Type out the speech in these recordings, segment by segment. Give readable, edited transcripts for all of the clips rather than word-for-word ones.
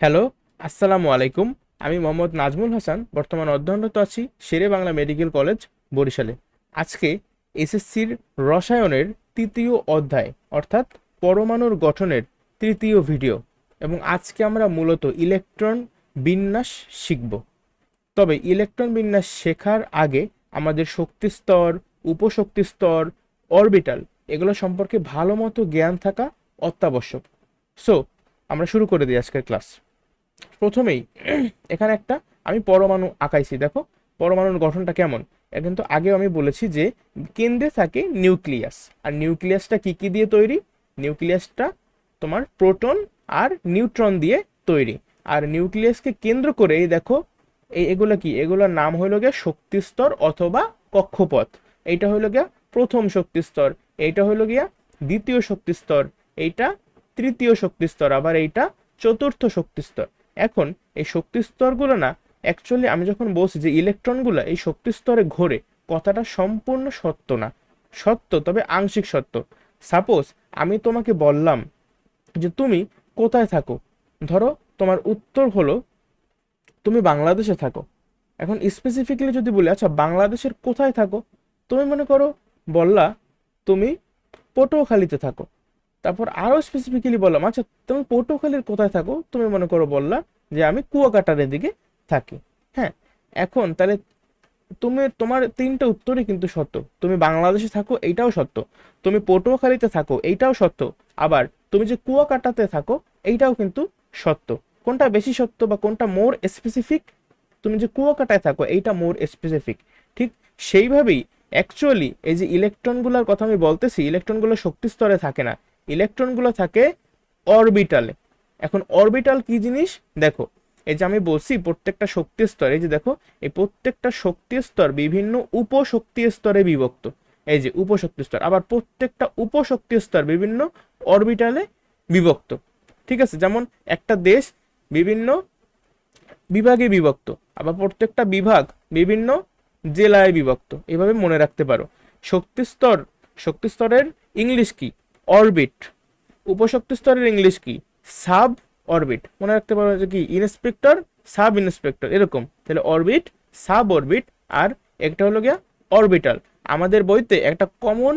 Hello, আসসালামু আলাইকুম। আমি মোহাম্মদ নাজমুল হাসান, বর্তমান অধ্যয়নরত আছি শেরে বাংলা মেডিকেল কলেজ, বরিশালে। আজকে এসএসসির রসায়নের তৃতীয় অধ্যায় অর্থাৎ পরমাণুর গঠনের তৃতীয় ভিডিও, এবং আজকে আমরা মূলত ইলেকট্রন বিন্যাস শিখব। তবে ইলেকট্রন বিন্যাস শেখার আগে আমাদের শক্তি স্তর, উপশক্তি স্তর, অরবিটাল এগুলো সম্পর্কে ভালো মতো জ্ঞান থাকা অত্যাবশ্যক। সো আমরা শুরু করে দিই আজকের ক্লাস। প্রথমেই এখানে একটা আমি পরমাণু আঁকাইছি, দেখো পরমাণুর গঠনটা কেমন। এটা কিন্তু আগেও আমি বলেছি যে কেন্দ্রে থাকে নিউক্লিয়াস, আর নিউক্লিয়াসটা কি কি দিয়ে তৈরি? নিউক্লিয়াসটা তোমার প্রোটন আর নিউট্রন দিয়ে তৈরি। আর নিউক্লিয়াসকে কেন্দ্র করে এই দেখো এগুলো কি, এগুলোর নাম হইল গিয়া শক্তি স্তর অথবা কক্ষপথ। এইটা হইল গিয়া প্রথম শক্তি স্তর, এইটা হইল গিয়া দ্বিতীয় শক্তি স্তর, এইটা তৃতীয় শক্তি স্তর, আবার এইটা চতুর্থ শক্তি স্তর। এখন এই শক্তি স্তরগুলো না, অ্যাকচুয়ালি আমি যখন বলছি যে ইলেকট্রনগুলো এই শক্তি স্তরে ঘোরে, কথাটা সম্পূর্ণ সত্য না। সত্য, তবে আংশিক সত্য। সাপোজ আমি তোমাকে বললাম যে তুমি কোথায় থাকো, ধরো তোমার উত্তর হলো তুমি বাংলাদেশে থাকো। এখন স্পেসিফিক্যালি যদি বলি আচ্ছা বাংলাদেশের কোথায় থাকো, তুমি মনে করো বললা তুমি পটুয়াখালীতে থাকো। তারপর আরো স্পেসিফিক্যালি বললাম আচ্ছা তুমি পটুয়াখালীর কোথায় থাকো, তুমি মনে করো বললা যে আমি কুয়াকাটার দিকে থাকি। হ্যাঁ, এখন তাহলে তুমি তোমার তিনটা উত্তরই কিন্তু সত্য। তুমি বাংলাদেশে থাকো এইটাও সত্য, তুমি পটুয়াখালীতে থাকো এইটাও সত্য, আবার তুমি যে কুয়াকাটাতে থাকো এইটাও কিন্তু সত্য। কোনটা বেশি সত্য বা কোনটা মোর স্পেসিফিক? তুমি যে কুয়াকাটায় থাকো এইটা মোর স্পেসিফিক। ঠিক সেইভাবেই অ্যাকচুয়ালি এই যে ইলেকট্রনগুলোর কথা আমি বলতেছি, ইলেকট্রনগুলো শক্তি স্তরে থাকে না, ইলেকট্রনগুলো থাকে অরবিটালে। এখন অরবিটাল কি জিনিস দেখো, এই যে আমি বলছি প্রত্যেকটা শক্তি স্তর, এই যে দেখো এই প্রত্যেকটা শক্তি স্তর বিভিন্ন উপশক্তি স্তরে বিভক্ত। এই যে উপশক্তি স্তর, আবার প্রত্যেকটা উপশক্তি স্তর বিভিন্ন অরবিটালে বিভক্ত। ঠিক আছে, যেমন একটা দেশ বিভিন্ন বিভাগে বিভক্ত, আবার প্রত্যেকটা বিভাগ বিভিন্ন জেলায় বিভক্ত। এভাবে মনে রাখতে পারো। শক্তি স্তর, শক্তি স্তরের ইংলিশ কি? অরবিট। উপশক্তি স্তরের ইংলিশ কি? Sub orbit. মনে রাখতে পারো যে কি ইন্সপেক্টর, সাব ইন্সপেক্টর, এরকম। তাহলে অরবিট, সাব অরবিট, আর একটা হলো গিয়া অরবিটাল। আমাদের বইতে একটা কমন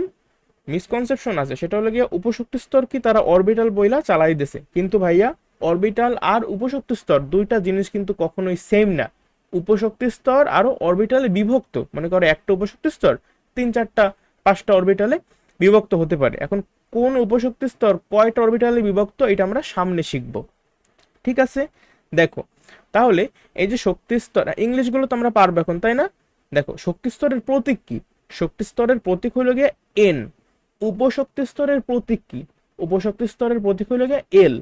মিসকনসেপশন আছে, সেটা হলো গিয়া উপশক্তি স্তর কি তারা অরবিটাল বইলা চালাই দিছে, কিন্তু ভাইয়া অরবিটাল আর উপশক্তি স্তর দুইটা জিনিস কিন্তু কখনোই সেম না। উপশক্তি স্তর আরো অরবিটালে বিভক্ত, মনে করো একটা উপশক্তি স্তর তিন চারটা পাঁচটা অরবিটালে বিভক্ত হতে পারে। এখন কোন উপশক্তি স্তর কয়টা অরবিটালে বিভক্ত এটা আমরা সামনে শিখব। ঠিক আছে, দেখো তাহলে এই যে শক্তি স্তর ইংলিশগুলো তো আমরা পারবো এখন, তাই না? দেখো শক্তি স্তরের প্রতীক কি? শক্তি স্তরের প্রতীক হলো গিয়ে এন। উপশক্তি স্তরের প্রতীক কি? উপশক্তি স্তরের প্রতীক হইল গিয়ে এল।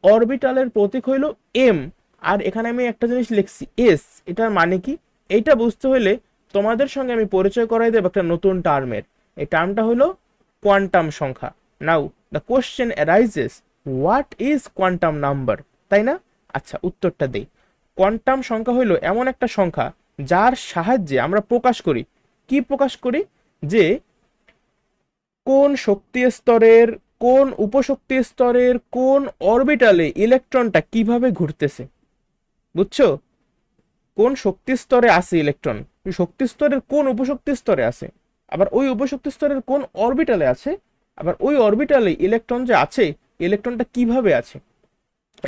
অরবিটালের প্রতীক হইল এম। আর এখানে আমি একটা জিনিস লিখছি এস, এটার মানে কি? এইটা বুঝতে হলে তোমাদের সঙ্গে আমি পরিচয় করাই দেব একটা নতুন টার্মের। এই টার্মটা হলো কোয়ান্টাম সংখ্যা। Now the question arises, what is quantum number? তাই না? আচ্ছা উত্তরটা দেই। কোয়ান্টাম সংখ্যা হইল এমন একটা সংখ্যা যার সাহায্যে আমরা প্রকাশ করি। কি প্রকাশ করি? যে কোন শক্তি স্তরের, কোন উপশক্তি স্তরের, কোন অরবিটালে ইলেকট্রনটা কিভাবে ঘুরতেছে। বুঝছো? কোন শক্তি স্তরে আছে ইলেকট্রন, ওই শক্তি স্তরের কোন উপশক্তি স্তরে আছে, আবার ওই উপশক্তি স্তরের কোন অরবিটালে আছে, আবার ওই অরবিটালে ইলেকট্রন যে আছে ইলেকট্রনটা কিভাবে আছে।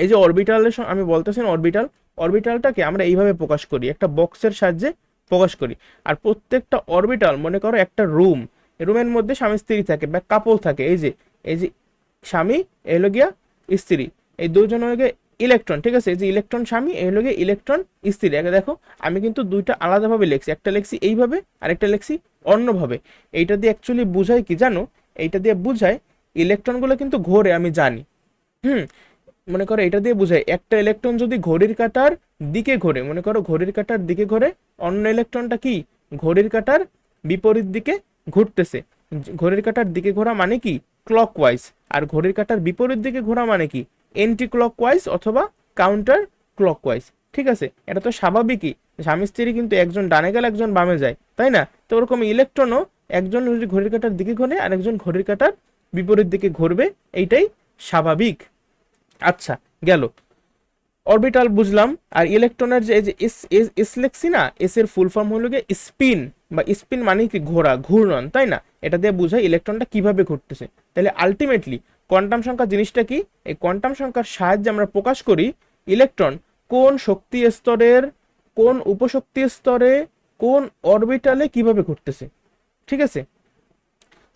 এই যে অরবিটালের আমি বলতেছি অরবিটাল, অরবিটালটাকে আমরা এইভাবে প্রকাশ করি, একটা বক্সের সাহায্যে প্রকাশ করি। আর প্রত্যেকটা অরবিটাল মনে করো একটা রুম, রুমের মধ্যে স্বামী স্ত্রী থাকে বা কাপল থাকে। এই যে স্বামী, এই হলো গিয়া স্ত্রী, এই দুজন হলো গিয়ে ইলেকট্রন। ঠিক আছে, এই যে ইলেকট্রন স্বামী, এই হলো গিয়ে ইলেকট্রন স্ত্রী। আগে দেখো আমি কিন্তু দুইটা আলাদাভাবে লিখছি, একটা লিখছি এইভাবে আর একটা লিখছি অন্যভাবে। এইটা দিয়ে অ্যাকচুয়ালি বুঝায় কি জানো? এইটা দিয়ে বুঝায় ইলেকট্রনগুলো কিন্তু ঘোরে, আমি জানি। হুম, মনে করো এটা দিয়ে বোঝায় একটা ইলেকট্রন যদি ঘড়ির কাঁটার দিকে ঘোরে, মনে করো ঘড়ির কাঁটার দিকে ঘোরে, অন্য ইলেকট্রনটা কি ঘড়ির কাঁটার বিপরীত দিকে ঘুরতেছে। ঘড়ির কাঁটার দিকে ঘোরা মানে কি ক্লকওয়াইজ, আর ঘড়ির কাঁটার বিপরীত দিকে ঘোরা মানে কি এন্টি ক্লকওয়াইজ অথবা কাউন্টার ক্লকওয়াইজ। ঠিক আছে, এটা তো স্বাভাবিকই, স্বামী স্ত্রী কিন্তু একজন ডানে গেলে একজন বামে যায়, তাই না? তো ওরকম ইলেকট্রনও একজন যদি ঘড়ির কাঁটার দিকে ঘোরে আর একজন ঘড়ির কাঁটার বিপরীত দিকে ঘুরবে, এইটাই স্বাভাবিক। আচ্ছা, গেল। অরবিটাল বুঝলাম। আর ইলেকট্রনের যে এই যে এস এস এস লেখছি না, এস এর ফুল ফর্ম হলো গিয়ে স্পিন, বা স্পিন মানে কি ঘোরা, ঘূর্ণন, তাই না? এটা দিয়ে বোঝায় ইলেকট্রনটা কিভাবে ঘুরতেছে। তাহলে আলটিমেটলি কোয়ান্টাম সংখ্যা জিনিসটা কি? এই কোয়ান্টাম সংখ্যার সাহায্যে আমরা প্রকাশ করি ইলেকট্রন কোন শক্তি স্তরের, কোন উপশক্তি স্তরে, কোন অরবিটালে কিভাবে ঘুরতেছে। ঠিক আছে,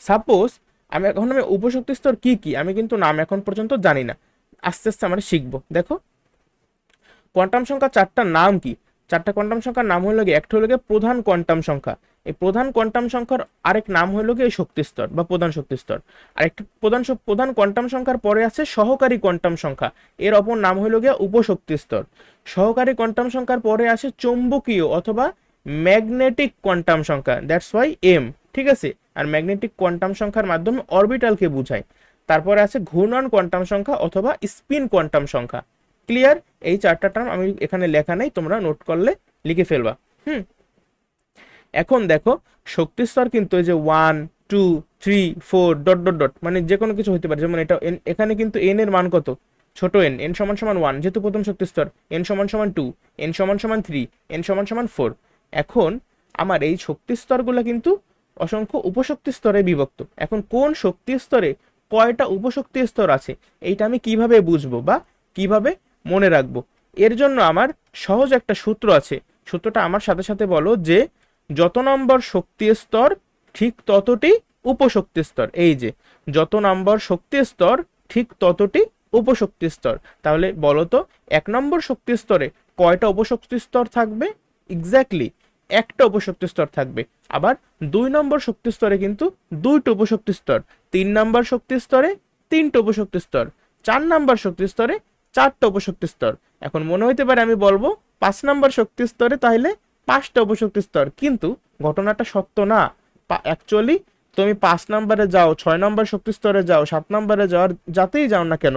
সাপোজ আমি উপশক্তি স্তর কি কি আমি কিন্তু নাম এখন পর্যন্ত জানি না, আস্তে আস্তে আমরা শিখবো। দেখো, কোয়ান্টাম সংখ্যা চারটার নাম কি? চারটা কোয়ান্টাম সংখ্যার নাম হলো গিয়ে, একটা হলো গিয়ে প্রধান কোয়ান্টাম সংখ্যা। এই প্রধান কোয়ান্টাম সংখ্যার আরেক নাম হলো গিয়ে শক্তি স্তর বা প্রধান শক্তি স্তর। আরেকটা প্রধান কোয়ান্টাম সংখ্যার পরে আছে সহকারী কোয়ান্টাম সংখ্যা, এর অপর নাম হলো গিয়ে উপশক্তি স্তর। সহকারী কোয়ান্টাম সংখ্যার পরে আছে চৌম্বকীয় অথবা ম্যাগনেটিক কোয়ান্টাম সংখ্যা, দ্যাটস ওয়াই এম। ঠিক আছে, আর ম্যাগনেটিক কোয়ান্টাম সংখ্যার মাধ্যমে অরবিটালকে বোঝায়। তারপরে আছে ঘূর্ণন কোয়ান্টাম সংখ্যা অথবা স্পিন কোয়ান্টাম সংখ্যা। ক্লিয়ার? এই চারটা টার্ম আমি এখানে লেখা নাই, তোমরা নোট করলে লিখে ফেলবা। হুম, এখন দেখো, শক্তি স্তর কিন্তু এই যে 1 2 3 4 ... মানে যে কোনো কিছু হতে পারে। যেমন এটা এখানে কিন্তু এন এর মান কত? ছোট এন, এন সমান সমান 1 যেহেতু প্রথম শক্তি স্তর, এন সমান সমান 2, এন সমান সমান 3, এন সমান সমান 4। এখন আমার এই শক্তি স্তরগুলো কিন্তু অসংখ্য উপশক্তি স্তরে বিভক্ত। এখন কোন শক্তি স্তরে কয়টা উপশক্তি স্তর আছে, এইটা আমি কিভাবে বুঝবো বা কিভাবে মনে রাখবো? এর জন্য আমার সহজ একটা সূত্র আছে। সূত্রটা আমার সাথে সাথে বলো, যে যত নম্বর শক্তি স্তর ঠিক ততটি উপশক্তি স্তর। এই যে যত নম্বর শক্তি স্তর ঠিক ততটি উপশক্তি স্তর। তাহলে বলো তো, 1 নম্বর শক্তি স্তরে কয়টা উপশক্তি স্তর থাকবে? এক্স্যাক্টলি একটা উপশক্তি স্তর থাকবে। আবার 2 নম্বর শক্তি স্তরে কিন্তু 2টা উপশক্তি স্তর, 3 নম্বর শক্তি স্তরে 3টে উপশক্তি স্তর, 4 নম্বর শক্তি স্তরে 4টা উপশক্তি স্তর। এখন মনে হইতে পারে আমি বলবো 5 নম্বর শক্তি স্তরে তাহলে 5টা উপশক্তি স্তর, কিন্তু ঘটনাটা সত্য না। অ্যাকচুয়ালি তুমি 5 নম্বরে যাও, 6 নম্বর শক্তি স্তরে যাও, 7 নম্বরে যাও, আর যাতেই যাও না কেন,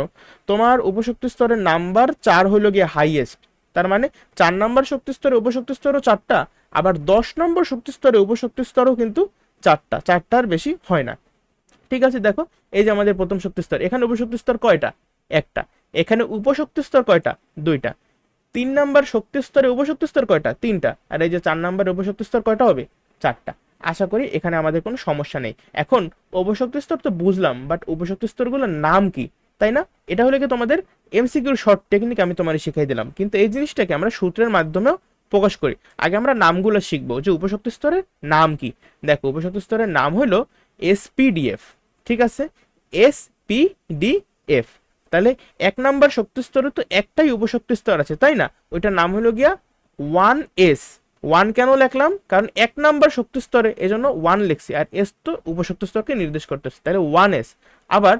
তোমার উপশক্তি স্তরের নাম্বার 4 হইল গিয়ে হাইয়েস্ট। তার মানে 4 নম্বর শক্তি স্তরে উপশক্তি স্তরও 4টা, আবার 10 নম্বর শক্তি স্তরে উপশক্তি স্তরও কিন্তু 4টা, 4টার বেশি হয় না। ঠিক আছে, দেখো এই যে আমাদের প্রথম শক্তি স্তর, এখানে উপশক্তি স্তর কয়টা? একটা। এখানে উপশক্তি স্তর কয়টা? 2টা। 3 নম্বর শক্তি স্তরে উপশক্তি স্তর কয়টা? 3টা। আর এই যে 4 নম্বরের উপশক্তি স্তর কয়টা হবে? 4টা। আশা করি এখানে আমাদের কোনো সমস্যা নেই। এখন উপশক্তি স্তর তো বুঝলাম, বাট উপশক্তি স্তরগুলোর নাম কি, তাই না? এটা হলে কি তোমাদের এমসিকিউর শর্ট টেকনিক আমি তোমার শিখাই দিলাম, কিন্তু এই জিনিসটাকে আমরা সূত্রের মাধ্যমেও প্রকাশ করি। আগে আমরা নামগুলো শিখবো, যে উপশক্তি স্তরের নাম কি। দেখো, উপশক্তি স্তরের নাম হলো এসপিডিএফ। ঠিক আছে, এসপিডিএফ। তাহলে 1 নম্বর শক্তি স্তরে তো একটাই উপশক্তি স্তর আছে, তাই না? ওইটার নাম হলো গিয়া 1s। 1 কেন লিখলাম? কারণ 1 নম্বর শক্তি স্তরে, এজন্য 1 লিখছি, আর এস তো উপশক্তি স্তরকে নির্দেশ করতেছে, তাহলে 1s। আবার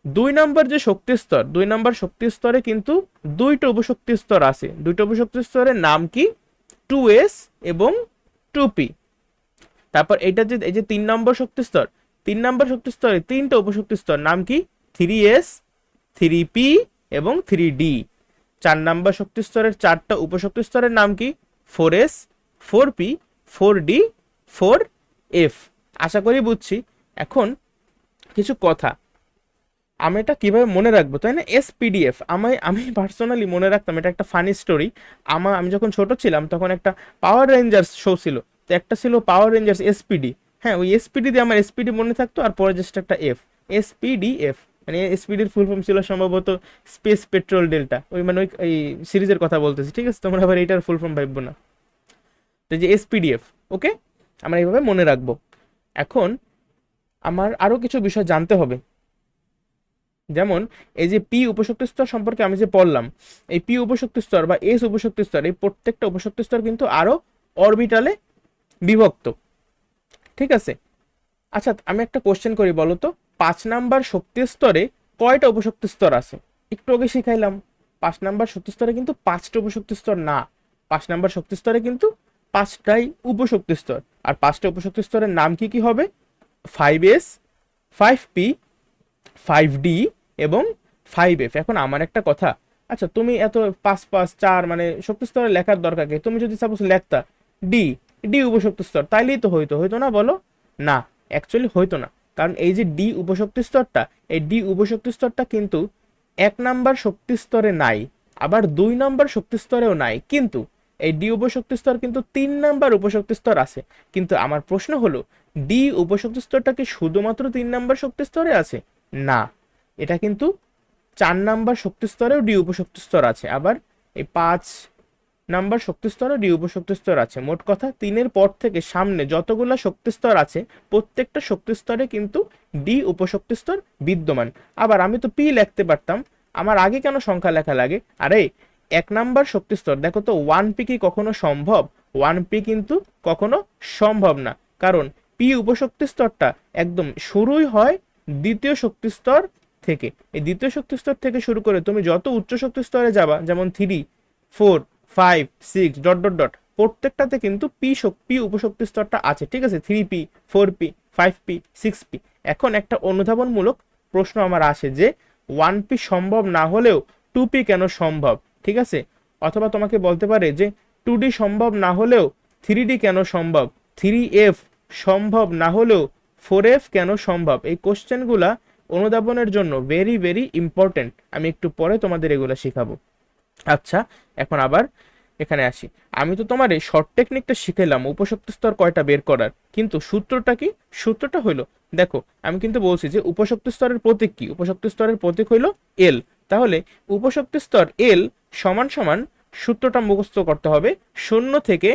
2 নম্বর যে শক্তি স্তর, 2 নম্বর শক্তি স্তরে কিন্তু 2টা উপশক্তি স্তর আছে। 2টা উপশক্তি স্তরের নাম কি? 2s এবং 2p। তারপর এটা যে এই যে 3 নম্বর শক্তি স্তর, 3 নম্বর শক্তি স্তরে 3টা উপশক্তি স্তর, নাম কি? 3s, 3p এবং 3d। 4 নম্বর শক্তি স্তরের 4টা উপশক্তি স্তরের নাম কি? 4s, 4p, 4d, 4f। আশা করি বুঝছি। এখন কিছু কথা আমি এটা কিভাবে মনে রাখবো, তাই না? এসপিডিএফ আমি পার্সোনালি মনে রাখতাম, এটা একটা ফানি স্টোরি। আমি যখন ছোট ছিলাম তখন একটা পাওয়ার রেঞ্জার্স শো ছিল, তো একটা ছিল পাওয়ার রেঞ্জার্স এসপিডি। হ্যাঁ, ওই এসপিডি দিয়ে আমার এসপিডি মনে থাকতো, আর পরে জাস্ট একটা এফ, এসপিডিএফ। মানে এসপিডির ফুল ফর্ম ছিল সম্ভবত স্পেস পেট্রোল ডেল্টা, ওই মানে ওই সিরিজের কথা বলতেছি। ঠিক আছে, তোমরা আবার এইটার ফুল ফর্ম ভাববো না। তো যে এসপিডিএফ, ওকে, আমরা এইভাবে মনে রাখবো। এখন আমার আরো কিছু বিষয় জানতে হবে। যেমন এই যে পি উপশক্তি স্তর সম্পর্কে আমি যে পড়লাম, এই পি উপশক্তি স্তর বা এস উপশক্তি স্তর, এই প্রত্যেকটা উপশক্তি স্তর কিন্তু আরো অরবিটালে বিভক্ত। ঠিক আছে, আচ্ছা আমি একটা কোশ্চেন করি, বলো তো 5 নম্বর শক্তি স্তরে কয়টা উপশক্তি স্তর আছে? একটু আগে শিখাইলাম 5 নম্বর শক্তি স্তরে কিন্তু 5টা উপশক্তি স্তর না, 5 নম্বর শক্তি স্তরে কিন্তু 5টাই উপশক্তি স্তর। আর 5টা উপশক্তি স্তরের নাম কি কি হবে? 5s, 5p, 5d এবং 5f। এখন আমার একটা কথা, আচ্ছা তুমি এত 5 5 4 মানে শক্তি স্তরে লেখার দরকার কি? তুমি যদি সাপোজ লেখতা ডি, ডি উপশক্তি স্তর, তাইলেই তো হইতো, হইতো না বলো? না, অ্যাকচুয়ালি হইতো না। কারণ এই যে ডি উপশক্তি স্তরটা, এই ডি উপশক্তি স্তরটা কিন্তু 1 নম্বর শক্তি স্তরে নাই। আবার 2 নাম্বার শক্তি স্তরেও নাই, কিন্তু এই ডি উপশক্তি স্তর কিন্তু 3 নাম্বার উপশক্তি স্তর আছে। কিন্তু আমার প্রশ্ন হলো, ডি উপশক্তি স্তরটা কি শুধুমাত্র 3 নাম্বার শক্তি স্তরে আছে? না, এটা কিন্তু 4 নাম্বার শক্তি স্তরেও ডি উপশক্তি স্তর আছে, আবার এই 5 নাম্বার শক্তি স্তরও ডি উপশক্তি স্তর আছে। মোট কথা 3-এর পর থেকে সামনে যতগুলা শক্তি স্তর আছে প্রত্যেকটা শক্তি স্তরে কিন্তু ডি উপশক্তি স্তর বিদ্যমান। আবার আমি তো পি লিখতে পারতাম, আমার আগে কেন সংখ্যা লেখা লাগে? আরে 1 নাম্বার শক্তি স্তর, দেখো তো 1p কি কখনো সম্ভব? 1p কিন্তু কখনো সম্ভব না, কারণ পি উপশক্তি স্তরটা একদম শুরুই হয় দ্বিতীয় শক্তি স্তর থেকে। এই দ্বিতীয় শক্তি স্তর থেকে শুরু করে তুমি যত উচ্চ শক্তি স্তরে যাবা, যেমন 3, 4, 5, 6 ডট ডট ডট, প্রত্যেকটাতে কিন্তু পি উপশক্তি স্তরটা আছে, ঠিক আছে? 3p, 4p, 5p, 6p। এখন একটা অনুধাবনমূলক প্রশ্ন আমার আসে যে 1p সম্ভব না হলেও 2p কেন সম্ভব, ঠিক আছে? অথবা তোমাকে বলতে পারে যে 2d সম্ভব না হলেও 3d কেন সম্ভব, 3f সম্ভব না হলেও 4f কেন সম্ভব? এই কোশ্চেনগুলা অনুধাবনের জন্য ভেরি ভেরি ইম্পর্টেন্ট। আমি একটু পরে তোমাদের এগুলো শেখাবো। আচ্ছা, এখন আবার এখানে আসি। আমি তো তোমার এই শর্ট টেকনিকটা শিখাইলাম উপশক্তি স্তর কয়টা বের করার, কিন্তু সূত্রটা কি? সূত্রটা হইলো, দেখো আমি কিন্তু বলছি যে উপশক্তি স্তরের প্রতীক কি? উপশক্তি স্তরের প্রতীক হইলো এল। তাহলে উপশক্তি স্তর এল সমান সমান সূত্রটা মুখস্থ করতে হবে 0 থেকে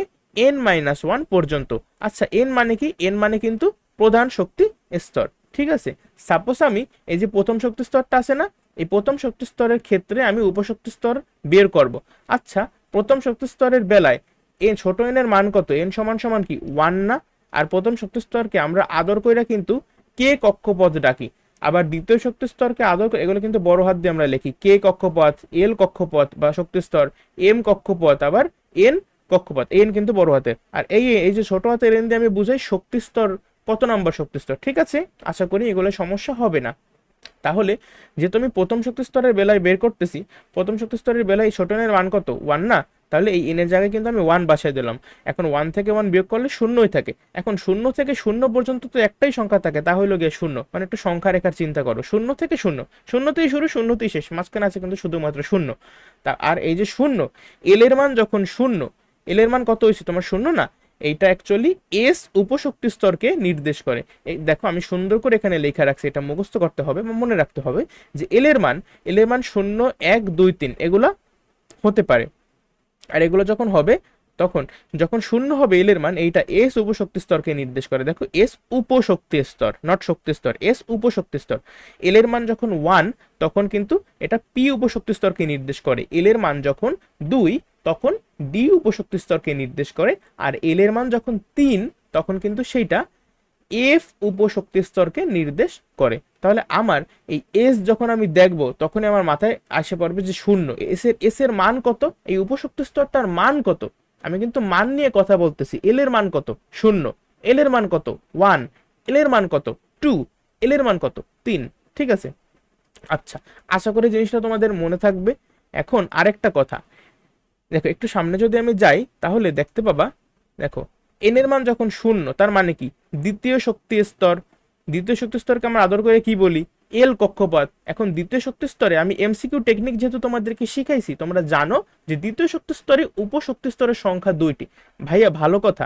n-1 পর্যন্ত। আচ্ছা, এন মানে কি? এন মানে কিন্তু প্রধান শক্তি স্তর, ঠিক আছে? সাপোজ আমি এই যে প্রথম শক্তি স্তরটা আছে না, এই প্রথম শক্তি স্তরের ক্ষেত্রে আমি উপশক্তি স্তর বের করব। আচ্ছা, প্রথম শক্তি স্তরের বেলায় এন ছোট এন এর মান কত? এন সমান সমান কি 1 না? আর প্রথম শক্তি স্তরকে আমরা আদর কইরা কিন্তু কে কক্ষপথ ডাকি। আবার দ্বিতীয় শক্তি স্তরকে আদর করে, এগুলো কিন্তু বড় হাত দিয়ে আমরা লিখি, কে কক্ষপথ, এল কক্ষপথ বা শক্তি স্তর, এম কক্ষপথ, আবার এন কক্ষপথ। এন কিন্তু বড় হাতের, আর এই যে ছোট হাতের এন দিয়ে আমি বুঝাই শক্তি স্তর কত নাম্বার শক্তি স্তর, ঠিক আছে? আশা করি এগুলো সমস্যা হবে না। তাহলে যেহেতু আমি প্রথম শক্তি স্তরের বেলায় বের করতেছি, প্রথম শক্তি স্তরের বেলায় ছোট এনের মান কত? 1 না? তাহলে এই এনের জায়গায় কিন্তু আমি 1 বসাই দিলাম। এখন 1 থেকে 1 বিয়োগ করলে শূন্যই থাকে। এখন 0 থেকে 0 পর্যন্ত তো একটাই সংখ্যা থাকে, তা হইলো গিয়ে 0। মানে একটু সংখ্যা রেখার চিন্তা করো, 0 থেকে 0, 0তেই শুরু, 0তেই শেষ, মাঝখানে আছে কিন্তু শুধুমাত্র 0। তা আর এই যে 0, এল এর মান যখন 0, এল এর মান কত হয়েছে তোমার? 0 না? এইটা অ্যাকচুয়ালি এস উপশক্তি স্তরকে নির্দেশ করে। এই দেখো আমি সুন্দর করে এখানে লেখা রাখছি, এটা মুখস্থ করতে হবে বা মনে রাখতে হবে যে এল এর মান 0, 1, 2, 3 এগুলা হতে পারে। আর এগুলো যখন হবে, তখন যখন 0 হবে এল এর মান, এইটা এস উপশক্তি স্তরকে নির্দেশ করে। দেখো এস উপশক্তি স্তর, নট শক্তি স্তর, এস উপশক্তি স্তর। এল এর মান যখন 1, তখন কিন্তু এটা পি উপশক্তি স্তরকে নির্দেশ করে। এল এর মান যখন 2, তখন ডি উপশক্তি স্তরকে নির্দেশ করে। আর এল এর মান যখন 3, তখন কিন্তু সেইটা এফ উপশক্তি স্তরকে নির্দেশ করে। তাহলে আমার এই এস যখন আমি দেখব, তখনই আমার মাথায় আসে পড়বে যে 0, এস এর মান কত, এই উপশক্তি স্তরটার মান কত। আমি কিন্তু মান নিয়ে কথা বলতেছি। এল এর মান কত? 0। এল এর মান কত? 1। এল এর মান কত? 2। এল এর মান কত? 3। ঠিক আছে? আচ্ছা, আশা করি জিনিসটা তোমাদের মনে থাকবে। এখন আরেকটা কথা, দেখো একটু সামনে যদি আমি যাই তাহলে দেখতে পাবা, দেখো এন এর মান যখন 0, তার মানে কি? দ্বিতীয় শক্তি স্তর। দ্বিতীয় শক্তি স্তরকে আমরা আদর করে কি বলি? এল কক্ষপথ। এখন দ্বিতীয় শক্তি স্তরে আমি এমসিকিউ টেকনিক যেহেতু তোমাদেরকে শিখাইছি, তোমরা জানো যে দ্বিতীয় শক্তি স্তরে উপশক্তি স্তরের সংখ্যা 2টি। ভাইয়া ভালো কথা,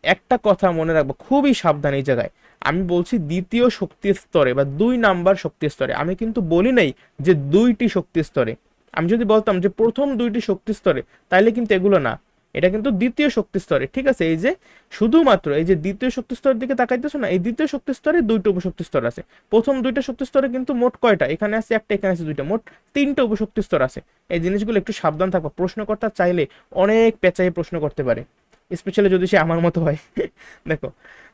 একটা কথা মনে রাখবো, খুবই সাবধান এই জায়গায়। আমি বলছি দ্বিতীয় শক্তি স্তরে বা 2 নাম্বার শক্তি স্তরে, আমি কিন্তু বলি নাই যে 2টি শক্তি স্তরে। আমি যদি বলতাম যে প্রথম 2টি শক্তি স্তরে, তাইলে কিন্তু এগুলো না, এটা কিন্তু দ্বিতীয় শক্তি স্তরে, ঠিক আছে? এই যে শুধুমাত্র এই যে দ্বিতীয় শক্তি স্তরের দিকে তাকাইতেছো না, এই দ্বিতীয় শক্তি স্তরে 2টা উপশক্তি স্তর আছে। প্রথম 2টা শক্তি স্তরে কিন্তু মোট কয়টা? এখানে আছে একটা, এখানে আছে 2টা, মোট 3টা উপশক্তি স্তর আছে। এই জিনিসগুলো একটু সাবধান থাকবো, প্রশ্নকর্তা চাইলে অনেক পেঁচাই প্রশ্ন করতে পারে, স্পেশালি যদি সে আমার মতো হয়। দেখো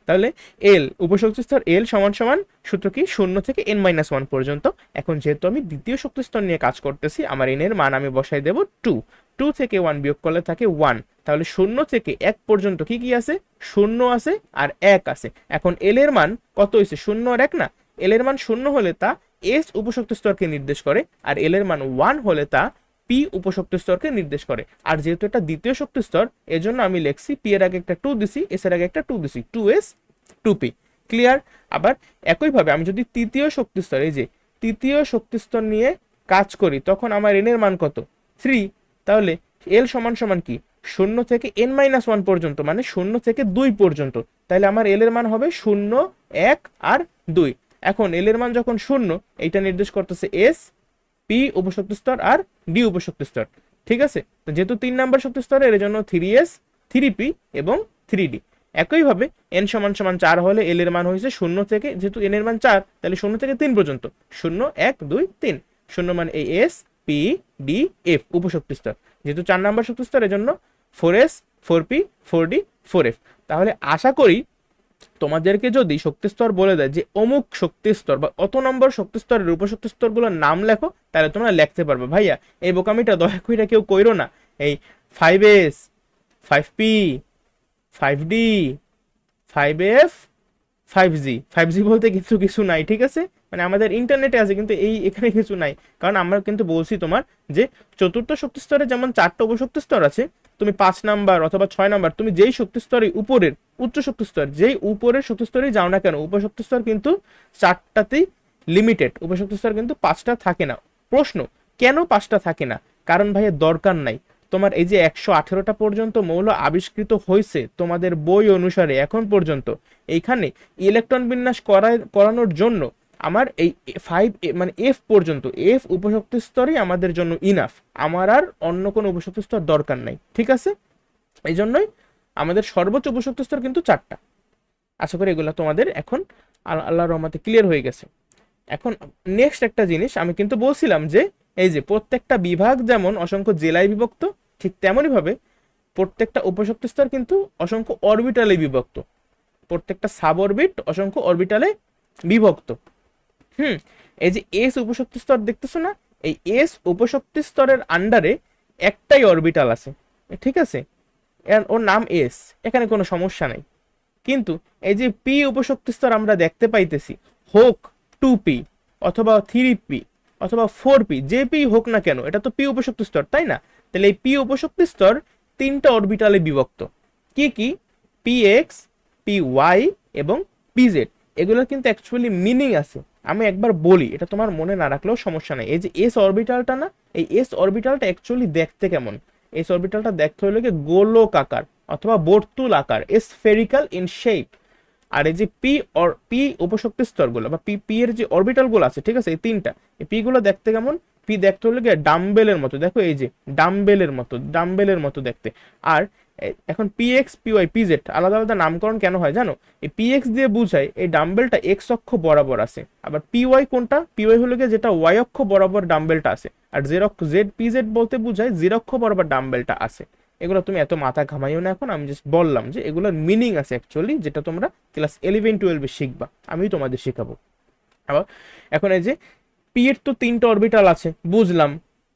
তাহলে এল উপশক্তি স্তর এল সমান সমান সূত্র কি? 0 থেকে n-1 পর্যন্ত। এখন যেহেতু আমি দ্বিতীয় শক্তি স্তর নিয়ে কাজ করতেছি, আমার এন এর মান আমি বসাই দেব 2। 2 থেকে 1 বিয়োগ করলে থাকে 1। তাহলে 0 থেকে 1 পর্যন্ত কি কি আছে? 0 আছে আর 1 আছে। এখন এল এর মান কত হয়েছে? 0 আর 1 না? এল এর মান 0 হলে তা এস উপশক্তি স্তরকে নির্দেশ করে, আর এল এর মান 1 হলে তা পি উপশক্তি স্তরকে নির্দেশ করে। আর যেহেতু এটা দ্বিতীয় শক্তি স্তর, এজন্য আমি লিখছি পি এর আগে একটা 2 দিছি, এস এর আগে একটা 2 দিছি, 2s 2p। ক্লিয়ার? আবার একইভাবে আমি যদি তৃতীয় শক্তি স্তর, এই যে তৃতীয় শক্তি স্তর নিয়ে কাজ করি, তখন আমার এন এর মান কত? 3। তাহলে এল সমান সমান কি, 0 থেকে n-1 পর্যন্ত, মানে 0 থেকে 2 পর্যন্ত। তাহলে আমার এল এর মান হবে 0, 1 আর 2। এখন এল এর মান যখন 0, এইটা নির্দেশ করতেছে এস, পি উপশক্তি স্তর আর ডি উপশক্তি স্তর। ঠিক আছে, তো যেহেতু 3 নাম্বার শক্তি স্তরের, এর জন্য 3s, 3p এবং 3d। একইভাবে n সমান সমান 4 হলে এল এর মান হয়েছে 0 থেকে, যেহেতু n এর মান 4 তাহলে 0 থেকে 3 পর্যন্ত, 0, 1, 2, 3। 0 মানে এই এস, পি, ডি, এফ উপশক্তি স্তর। যেহেতু 4 নাম্বার শক্তি স্তর, এর জন্য 4s, 4p, 4d, 4f। তাহলে আশা করি তোমাদেরকে যদি শক্তি স্তর বলে দেয় যে অমুক শক্তি স্তর বা অত নম্বর শক্তি স্তরের উপশক্তি স্তরগুলোর নাম লেখো, তাহলে তোমরা লিখতে পারবে। ভাইয়া এই বোকামিটা দয়া করে কেউ কইরো না। এই 5s, 5p, 5d, 5f, 5g, 5g বলতে কিন্তু কিছু নাই, ঠিক আছে, মানে আমাদের ইন্টারনেটে আছে কিন্তু এই এখানে কিছু নাই। কারণ আমরা কিন্তু বলছি তোমার যে চতুর্থ শক্তি স্তরে যেমন 4টা উপশক্তি স্তর আছে, তুমি 5 নাম্বার অথবা 6 নাম্বার, তুমি যেই শক্তি স্তরে উপরের উচ্চ শক্তি স্তর, যেই উপরের শক্তি স্তরেই যাও না কেন, উপশক্তি স্তর কিন্তু 4টাতেই লিমিটেড, উপশক্তি স্তর কিন্তু 5টা থাকে না। প্রশ্ন, কেন 5টা থাকে না? কারণ ভাইয়া দরকার নাই। তোমার এই যে 118টা পর্যন্ত মৌল আবিষ্কৃত হয়েছে তোমাদের বই অনুসারে এখন পর্যন্ত, এইখানে ইলেকট্রন বিন্যাস করানোর জন্য আমার এই 5 মানে এফ পর্যন্ত, এফ উপশক্তি স্তরই আমাদের জন্য ইনাফ। আমার আর অন্য কোনো উপশক্তি স্তর দরকার নাই, ঠিক আছে। এই জন্যই আমাদের সর্বোচ্চ উপশক্তি স্তর কিন্তু 4টা। আশা করি এগুলো তোমাদের এখন আল্লাহর রহমতে ক্লিয়ার হয়ে গেছে। এখন নেক্সট একটা জিনিস আমি কিন্তু বলছিলাম যে এই যে প্রত্যেকটা বিভাগ যেমন অসংখ্য জেলায় বিভক্ত, ঠিক তেমনই ভাবে প্রত্যেকটা উপশক্তি স্তর কিন্তু অসংখ্য অরবিটালে বিভক্ত, প্রত্যেকটা সাব অরবিট অসংখ্য অরবিটালে বিভক্ত। এই যে এস উপশক্তি স্তর দেখতেছো না, এই এস উপশক্তি স্তরের আন্ডারে একটাই অরবিটাল আছে, ঠিক আছে, ওর নাম এস, এখানে কোনো সমস্যা নাই। কিন্তু এই যে পি উপশক্তি স্তর আমরা দেখতে পাইতেছি, হোক 2p অথবা 3p অথবা 4p, যে পি হোক না কেন, এটা তো পি উপশক্তি স্তর, তাই না? তাহলে এই পি উপশক্তি স্তর 3টা অরবিটালে বিভক্ত। কি কি? px, py এবং pz। এগুলোর কিন্তু অ্যাকচুয়ালি মিনিং আছে, আমি একবার বলি, এটা তোমার মনে না রাখলেও সমস্যা নাই। এই যে এস অরবিটালটা না, এই এস অরবিটালটা অ্যাকচুয়ালি দেখতে কেমন? এস অরবিটালটা দেখতে হলে কি গোলক আকার অথবা বর্তুল আকার, স্ফেরিক্যাল ইন শেপ। আর এই যে পি উপশক্তি স্তরগুলো বা পি এর যে অরবিটালগুলো আছে, ঠিক আছে, এই 3টা, এই পি গুলো দেখতে কেমন? পি দেখতে হলে কি ডাম্বেলের মতো, দেখো এই যে ডাম্বেলের মতো দেখতে। আর এখন পিএক্স, পিওয়াই, পিজেড আলাদা আলাদা নামকরণ কেন হয় জানো? এই পিএক্স দিয়ে বুঝায় এই ডাম্বেলটা এক্স অক্ষ বরাবর আছে, আবার পিওয়াই কোনটা? পিওয়াই হলো গিয়ে যেটা ওয়াই অক্ষ বরাবর ডাম্বেলটা আছে, আর জেড পিজেড বলতে বুঝায় জেড অক্ষ বরাবর ডাম্বেলটা আছে। এগুলো তুমি এত মাথা ঘামাইও না, এখন আমি জাস্ট বললাম যে এগুলোর মিনিং আছে অ্যাকচুয়ালি, যেটা তোমরা ক্লাস 11-12 শিখবা, আমি তোমাদের শেখাবো। আবার এখন এই যে পি এর তো 3টা অরবিটাল আছে বুঝলাম,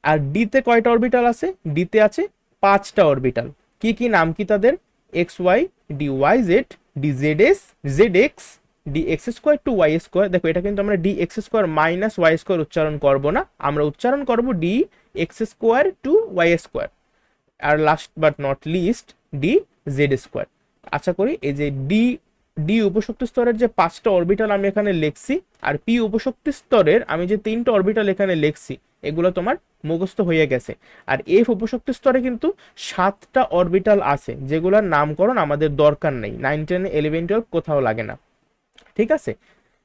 আর ডি তে কয়টা অরবিটাল আছে? ডি তে আছে 5টা অরবিটাল। কি কি নাম কি তাদের? X Y, D Y Z, D Z S, Z X, D X square to Y square. দেখো এটা কিন্তু আমরা D X square minus Y square উচ্চারণ করবো না, আমরা উচ্চারণ করবো D X square to Y square. আর last but not least D Z square. আশা করি এই যে ডি উপশক্তি স্তরের যে 5টা অরবিটাল আমি এখানে লিখছি, আর পি উপশক্তি স্তরের আমি যে 3টা অরবিটাল এখানে লিখছি, এগুলো তোমার মুখস্থ হয়ে গেছে। আর এফ উপশক্তি স্তরে কিন্তু 7টা অরবিটাল আছে, যেগুলোর নামকরণ আমাদের দরকার নেই, 9, 10, 11, 12 কোথাও লাগে না, ঠিক আছে।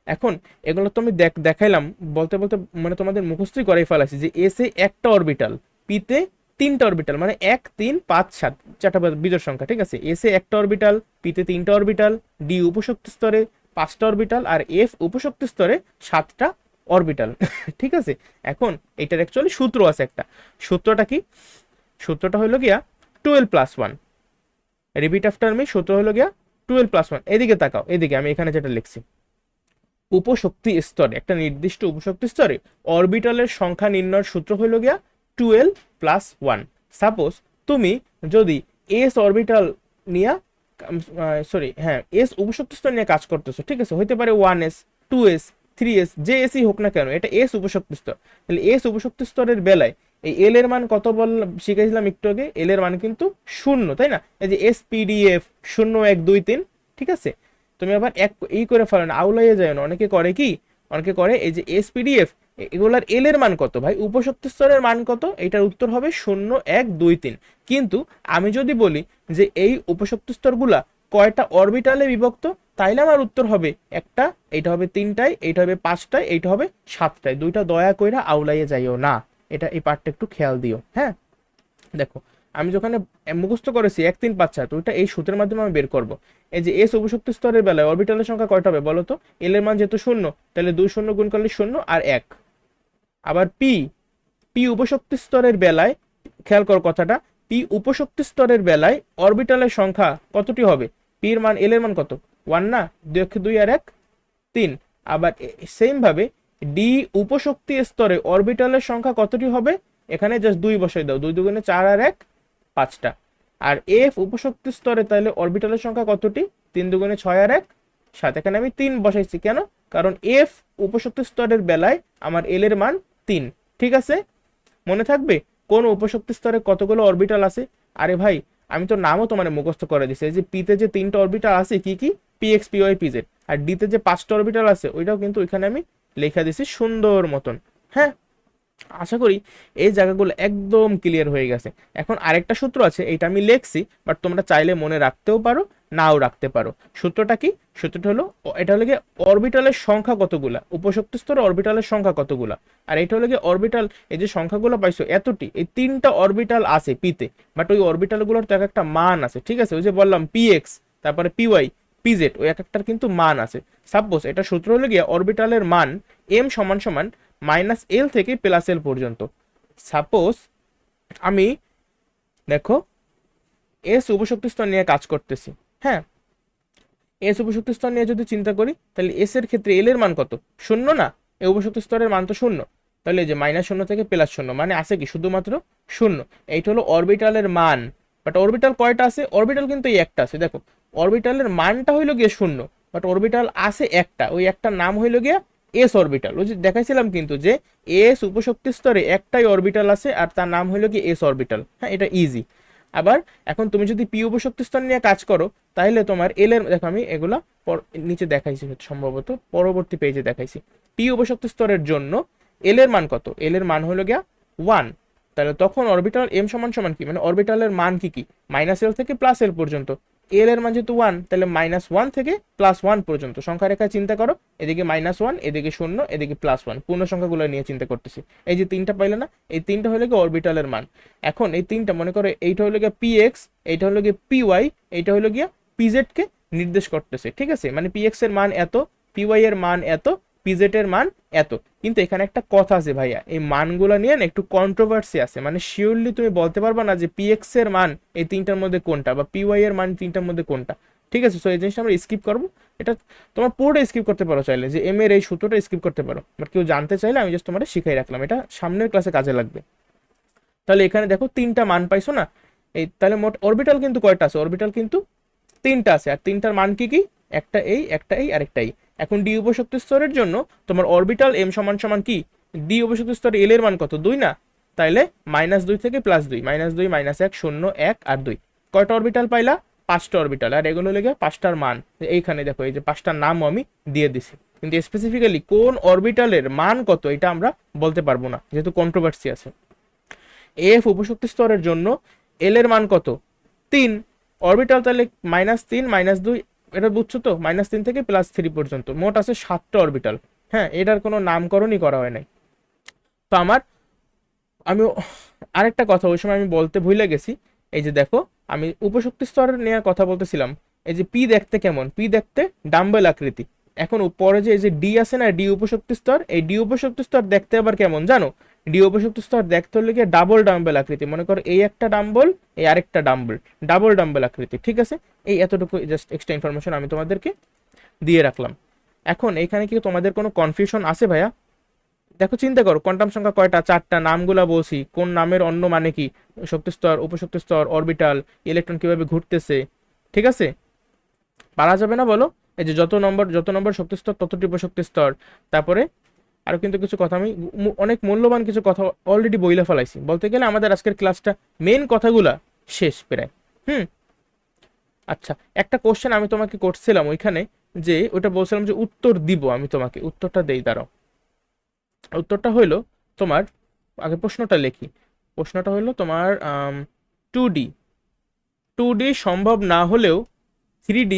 এখন এগুলো তো আমি দেখাইলাম, বলতে বলতে মানে তোমাদের মুখস্থই করাই ফেলাছি যে এস এ একটা অরবিটাল, পিতে 3টা অরবিটাল, মানে 1, 3, 5, 7 4টা বিজোড় সংখ্যা, ঠিক আছে। এস এ একটা অরবিটাল, পিতে 3টা অরবিটাল, ডি উপশক্তি স্তরে 5টা অরবিটাল, আর এফ উপশক্তি স্তরে 7টা অরবিটাল ঠিক আছে। এখন এটার অ্যাকচুয়ালি সূত্র আছে একটা, সূত্রটা কি? সূত্রটা হলো গিয়া 12+1। রিপিট আফটার মি, সূত্র হলো গিয়া 12+1। এদিকে তাকাও, এদিকে আমি এখানে যেটা লিখছি, উপশক্তি স্তরে, একটা নির্দিষ্ট উপশক্তি স্তরে অরবিটালের সংখ্যা নির্ণয়ের সূত্র হলো গিয়া 12+1। সাপোজ তুমি যদি এস অরবিটাল নিয়ে এস উপশক্তি স্তর নিয়ে কাজ করতেছো, ঠিক আছে, হইতে পারে 1s, 2s, 3s, যে এসই হোক না কেন, এটা এস উপশক্তি স্তর। তাহলে এস উপশক্তি স্তরের বেলায় এই এল এর মান কত শিখেছিলাম একটু আগে, এল এর মান কিন্তু 0, তাই না? এই যে এস পিডিএফ 0, 1, 2, 3, ঠিক আছে। তুমি আবার করে ফেলো না, আউলাইয়ে যায় না, অনেকে করে কি, অনেকে করে এই যে এস পিডিএফ এগুলার এল এর মান কত ভাই, উপশক্তি স্তরের মান কত, এটার উত্তর হবে 0 1 2 3। কিন্তু আমি যদি বলি যে এই উপশক্তি স্তরগুলা কয়টা অরবিটালে বিভক্ত, তাইলে আমার উত্তর হবে একটা, এইটা হবে 3টায়, এইটা হবে 5টায়, এইটা হবে 7টায়। দুইটা দয়া কইরা আউলাইয়ে যাইও না, এটা এই পার্টটা একটু খেয়াল দিও। হ্যাঁ দেখো, আমি যখন মুখস্থ করেছি 1 3 5 7, ওইটা এই সূত্রের মাধ্যমে আমি বের করব। এই যে এস উপশক্তি স্তরের বেলায় অরবিটালের সংখ্যা কয়টা হবে বলো তো, এল এর মান যেহেতু 0, তাহলে 2 0 গুণ করলে 0 আর 1। আবার পি, পি উপশক্তি স্তরের বেলায় খেয়াল কর কথাটা, পি উপশক্তি স্তরের বেলায় অরবিটালের সংখ্যা কতটি হবে, পি এর মান এল এর মান কত, 1 না, 2 2 আর 1 3। আবার সেম ভাবে ডি উপশক্তি স্তরে অরবিটালের সংখ্যা কতটি হবে, এখানে জাস্ট 2 বসাই দাও, 2 2 4 আর 1 5টা। আর এফ উপশক্তি স্তরে তাহলে অরবিটালের সংখ্যা কতটি, 3 2 6 আর 1 7। এখানে আমি 3 বসাইছি কেন, কারণ এফ উপশক্তি স্তরের বেলায় আমার এল এর মান 3। ঠিক আছে, মনে থাকবে কোন উপশক্তি স্তরে কতগুলো অরবিটাল আছে। আরে ভাই আমি তো নামও তোমার মুখস্থ করে দিছি, যে পিতে যে 3টা অরবিটাল আছে কি কি, P X P Y P Z, আর ডিতে যে 5টা অরবিটাল আছে ওইটাও কিন্তু ওইখানে আমি লেখা দিছি সুন্দর মতন। হ্যাঁ, আশা করি এই জায়গাগুলো একদম ক্লিয়ার হয়ে গেছে। এখন আরেকটা সূত্র আছে, এটা আমি লেখছি, বাট তোমরা চাইলে মনে রাখতেও পারো, নাও রাখতে পারো। সূত্রটা কি, সূত্রটা হলো, এটা হলো গিয়ে অরবিটালের সংখ্যা কতগুলা, উপশক্তি স্তরে অরবিটালের সংখ্যা কতগুলা, আর এটা হলো গিয়ে অরবিটাল, এই যে সংখ্যাগুলো পাইছো এতটি, এই 3টা অরবিটাল আছে পিতে, বাট ওই অরবিটালগুলোর তো এক একটা মান আছে। ঠিক আছে, ওই যে বললাম পি এক্স, তারপরে পি ওয়াই পি জেড, ওই এক একটার কিন্তু মান আছে। সাপোজ এটা সূত্র হলো গিয়ে অরবিটালের মান এম সমান সমান মাইনাস এল থেকে প্লাস এল পর্যন্ত। সাপোজ আমি দেখো এস উপশক্তি স্তর নিয়ে কাজ করতেছি। হ্যাঁ, এস উপশক্তি স্তর নিয়ে যদি চিন্তা করি, তাহলে এস এর ক্ষেত্রে এল এর মান কত, 0 না, এই উপশক্তি স্তরের মান তো 0, তাহলে এই যে -0 থেকে +0 মানে আছে কি শুধুমাত্র 0। এইটা হলো অরবিটালের মান। বাট অরবিটাল কয়টা আছে, অরবিটাল কিন্তু এই একটা আছে। দেখো অরবিটালের মানটা হইলো গিয়ে 0, বাট অরবিটাল আছে একটা, ওই একটা নাম হইলো গিয়ে এস অরবিটাল। ওই যে দেখাইছিলাম কিন্তু যে এস উপশক্তি স্তরে একটাই অরবিটাল আছে আর তার নাম হইলো কি এস অরবিটাল। হ্যাঁ, এটা ইজি। আবার এখন তুমি যদি পি উপশক্তি স্তর নিয়ে কাজ করো, তাহলে তোমার এল এর, দেখো আমি এগুলা নিচে দেখাইছি সম্ভবত, পরবর্তী পেজে দেখাইছি। পি উপশক্তি স্তরের জন্য এল এর মান কত, এল এর মান হলো গিয়া 1। তাহলে তখন অরবিটাল এম সমান সমান কি, মানে অরবিটালের মান কি কি, -L থেকে +L পর্যন্ত। এল এর মান যেহেতু 1, তাহলে -1 থেকে +1 পর্যন্ত সংখ্যা রেখা চিন্তা করো, এদিকে -1, এদিকে 0, এদিকে +1, পূর্ণ সংখ্যাগুলো নিয়ে চিন্তা করতেছি। এই যে 3টা পাইলে না, এই 3টা হলো গিয়ে অরবিটালের মান। এখন এই 3টা মনে করো, এইটা হলো গিয়ে পি এক্স, এইটা হলো গিয়ে পি ওয়াই, এইটা হলো গিয়ে পিজেড কে নির্দেশ করতেছে। ঠিক আছে, মানে পি এক্স এর মান এত, পি ওয়াই এর মান এত, পিজেড এর মান এত। কিন্তু এখানে একটা কথা আছে ভাইয়া, এই মানগুলো নিয়ে না একটু কন্ট্রোভার্সি আছে, মানে শিওরলি তুমি বলতে পারবা না যে পি এক্স এর মান এই 3টার মধ্যে কোনটা, বা পি ওয়াই এর মান 3টার মধ্যে কোনটা। ঠিক আছে, সো এই জিনিসটা আমরা স্কিপ করবো। এটা তোমার পুরোটা স্কিপ করতে পারো চাইলে, যে এম এর এই সূত্রটা স্কিপ করতে পারো, বাট কেউ জানতে চাইলে আমি জাস্ট তোমার শিখাই রাখলাম, এটা সামনের ক্লাসে কাজে লাগবে। তাহলে এখানে দেখো 3টা মান পাইছো না, এই তাহলে মোট অরবিটাল কিন্তু কয়টা আছে, অরবিটাল কিন্তু 3টা আছে, আর 3টার মান কি কি, একটা এই, একটা এই, আর একটা এই। এখন ডি উপশক্তি স্তরের জন্য তোমার অরবিটাল এম সমান সমান কি, ডি উপশক্তি স্তরে এল এর মান কত, 2 না, তাইলে -2 থেকে +2, -2 -1 0 1 আর 2, কয়টা অরবিটাল পাইলা, 5টা অরবিটাল। আর এগুলো লেগে 5টার মান এইখানে দেখো, এই যে 5টার নামও আমি দিয়ে দিছি, কিন্তু স্পেসিফিক্যালি কোন অরবিটালের মান কত এটা আমরা বলতে পারবো না, যেহেতু কন্ট্রোভার্সি আছে। এফ উপশক্তি স্তরের জন্য এল এর মান কত, 3, অরবিটাল তাহলে -3 -2, এটা বুঝছো তো, -3 থেকে +3 পর্যন্ত মোট আছে 7টা অরবিটাল। হ্যাঁ, এটার কোনো নামকরণই করা হয় নাই। তো আমি আরেকটা কথা ওই সময় আমি বলতে ভুলে গেছি, এই যে দেখো আমি উপশক্তি স্তর নিয়ে কথা বলতেছিলাম, এই যে পি দেখতে কেমন, পি দেখতে ডাম্বেল আকৃতি। এখন উপরে যে এই যে ডি আছে না, ডি উপশক্তি স্তর, এই ডি উপশক্তি স্তর দেখতে আবার কেমন জানো, ডি উপশক্তি স্তর দেখতে হলে গিয়ে ডাবল ডাম্বেল আকৃতি। মনে করো এই একটা ডাম্বল, এই আরেকটা ডাম্বল, ডাবল ডাম্বেল আকৃতি। ঠিক আছে, এই এতটুকু জাস্ট এক্সট্রা ইনফরমেশন আমি তোমাদেরকে দিয়ে রাখলাম। এখন এইখানে কি তোমাদের কোনো কনফিউশন আছে ভাইয়া? দেখো চিন্তা করো, কোয়ান্টাম সংখ্যা কয়টা, 4টা, নামগুলা বলছি, কোন নামের অন্য মানে কি, শক্তি স্তর, উপশক্তি স্তর, অরবিটাল, ইলেকট্রন কিভাবে ঘুরতেছে। ঠিক আছে, পারা যাবে না বলো? এই যে যত নম্বর শক্তি স্তর ততটি উপশক্তি স্তর। তারপরে আরো কিন্তু কিছু কথা আমি অনেক মূল্যবান কিছু কথা অলরেডি বইলে ফেলাইছি, বলতে গেলে আমাদের আজকের ক্লাসটা মেন কথাগুলা শেষ প্রায়। হুম, আচ্ছা, একটা কোশ্চেন আমি তোমাকে করছিলাম ওইখানে, যে ওটা বলছিলাম যে উত্তর দিব, আমি তোমাকে উত্তরটা দেই, দাঁড়াও। উত্তরটা হইলো তোমার, আগে প্রশ্নটা লিখি। প্রশ্নটা হইলো তোমার 2D 2D সম্ভব না হলেও 3D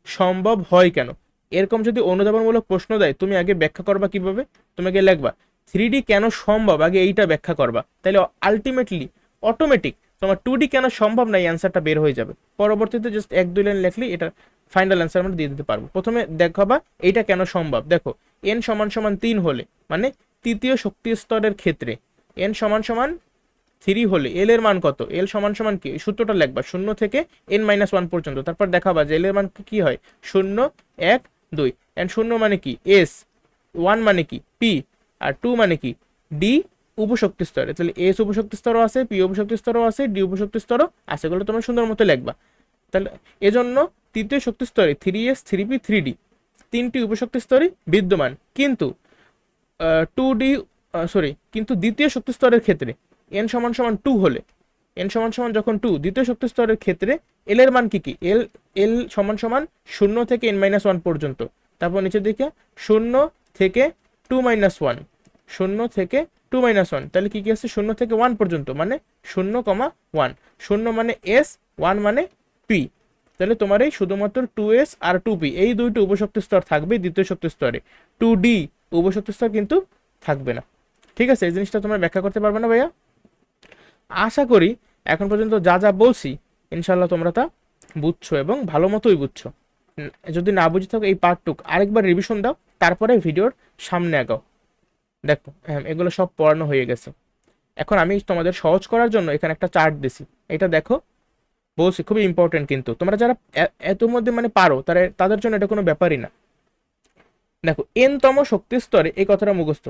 সম্ভব হয় কেন? এরকম যদি অনুধাবনমূলক প্রশ্ন দেয়, তুমি আগে ব্যাখ্যা করবা কিভাবে? তুমি আগে লিখবা 3D কেন সম্ভব, আগে এইটা ব্যাখ্যা করবা, তাহলে আলটিমেটলি অটোমেটিক তোমার 2D কেন সম্ভব না এই অ্যান্সারটা বের হয়ে যাবে। পরবর্তীতে জাস্ট 1-2 লাইন লিখলেই এটা ফাইনাল অ্যান্সার আমরা দিয়ে দিতে পারবো। প্রথমে দেখাবা এইটা কেন সম্ভব। দেখো n সমান সমান 3 হলে, মানে তৃতীয় শক্তি স্তরের ক্ষেত্রে n সমান সমান 3 হলে এল এর মান কত? এল সমান সমান কি, সূত্রটা লিখবা 0 থেকে n-1 পর্যন্ত, তারপর দেখাবা যে এল এর মান কি হয় 0 1 2, এন্ড 0 মানে কি এস, 1 মানে কি পি, আর 2 মানে কি ডি উপশক্তি স্তরে। তাহলে এস উপশক্তি স্তরও আছে, পি উপশক্তি স্তরও আছে, ডি উপশক্তি স্তরও আছে, এগুলো তোমরা সুন্দর মতো লিখবা। তাহলে এজন্য তৃতীয় শক্তি স্তরে 3s 3p 3d তিনটি উপশক্তি স্তরই বিদ্যমান, কিন্তু 2D সরি, কিন্তু দ্বিতীয় শক্তি স্তরের ক্ষেত্রে n সমান সমান 2 হলে, n সমান সমান যখন 2 দ্বিতীয় শক্তি স্তরের ক্ষেত্রে এল এর মান কি কি, এল এল সমান সমান 0 থেকে n-1 পর্যন্ত, তারপর নিচের দিকে 0 থেকে 2-1, 0 থেকে 2-1, তাহলে কি কি আছে 0 থেকে 1 পর্যন্ত, মানে 0,1, 0 মানে s, 1 মানে p। তাহলে তোমার এই শুধুমাত্র 2s আর 2p এই দুইটি উপশক্তি স্তর থাকবে দ্বিতীয় শক্তি স্তরে, 2D উপশক্তি স্তর কিন্তু থাকবে না। ঠিক আছে, এই জিনিসটা তোমরা ব্যাখ্যা করতে পারবে না ভাইয়া? আশা করি এখন পর্যন্ত যা যা বলছি ইনশাল্লাহ তোমরা তা বুঝছো এবং ভালো মতোই বুঝছো। যদি না বুঝে থাকো এই পার্টটুক আরেকবার রিভিশন দাও, তারপরে ভিডিওর সামনে আগাও। দেখো হ্যাঁ, এগুলো সব পড়ানো হয়ে গেছে। এখন আমি তোমাদের সহজ করার জন্য এখানে একটা চার্ট দিছি, এটা দেখো, বলছি খুবই ইম্পর্টেন্ট, কিন্তু তোমরা যারা এত মধ্যে মানে পারো তাদের জন্য এটা কোনো ব্যাপারই না। দেখো তম শক্তি স্তরে, এই কথাটা মুখস্থ,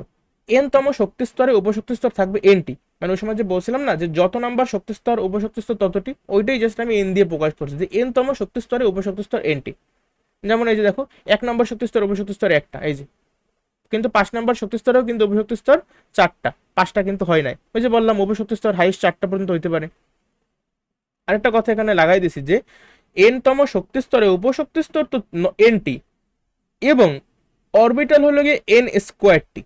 তম শক্তি স্তরে উপশক্তি স্তর থাকবে এনটি, মানে ওই সময় যে বলছিলাম না যে যত নাম্বার শক্তি স্তর উপশক্তি স্তর ততটি, ওইটাই জাস্ট আমি এন দিয়ে প্রকাশ করছি যে তম শক্তি স্তরে উপশক্তি স্তর এনটি। যেমন এই যে দেখো 1 নম্বর শক্তি স্তর উপশক্তি স্তর একটা, এই যে, কিন্তু 5 নম্বর শক্তি স্তরেও কিন্তু উপশক্তি স্তর 4টা, 5টা কিন্তু হয় নাই। ওই যে বললাম উপশক্তি স্তর হাইস্ট 4টা পর্যন্ত হইতে পারে। আরেকটা কথা এখানে লাগাই দিছি যে তম শক্তি স্তরে উপশক্তি স্তর তো এনটি, এবং অরবিটাল হলো গিয়ে এন স্কোয়ারটি।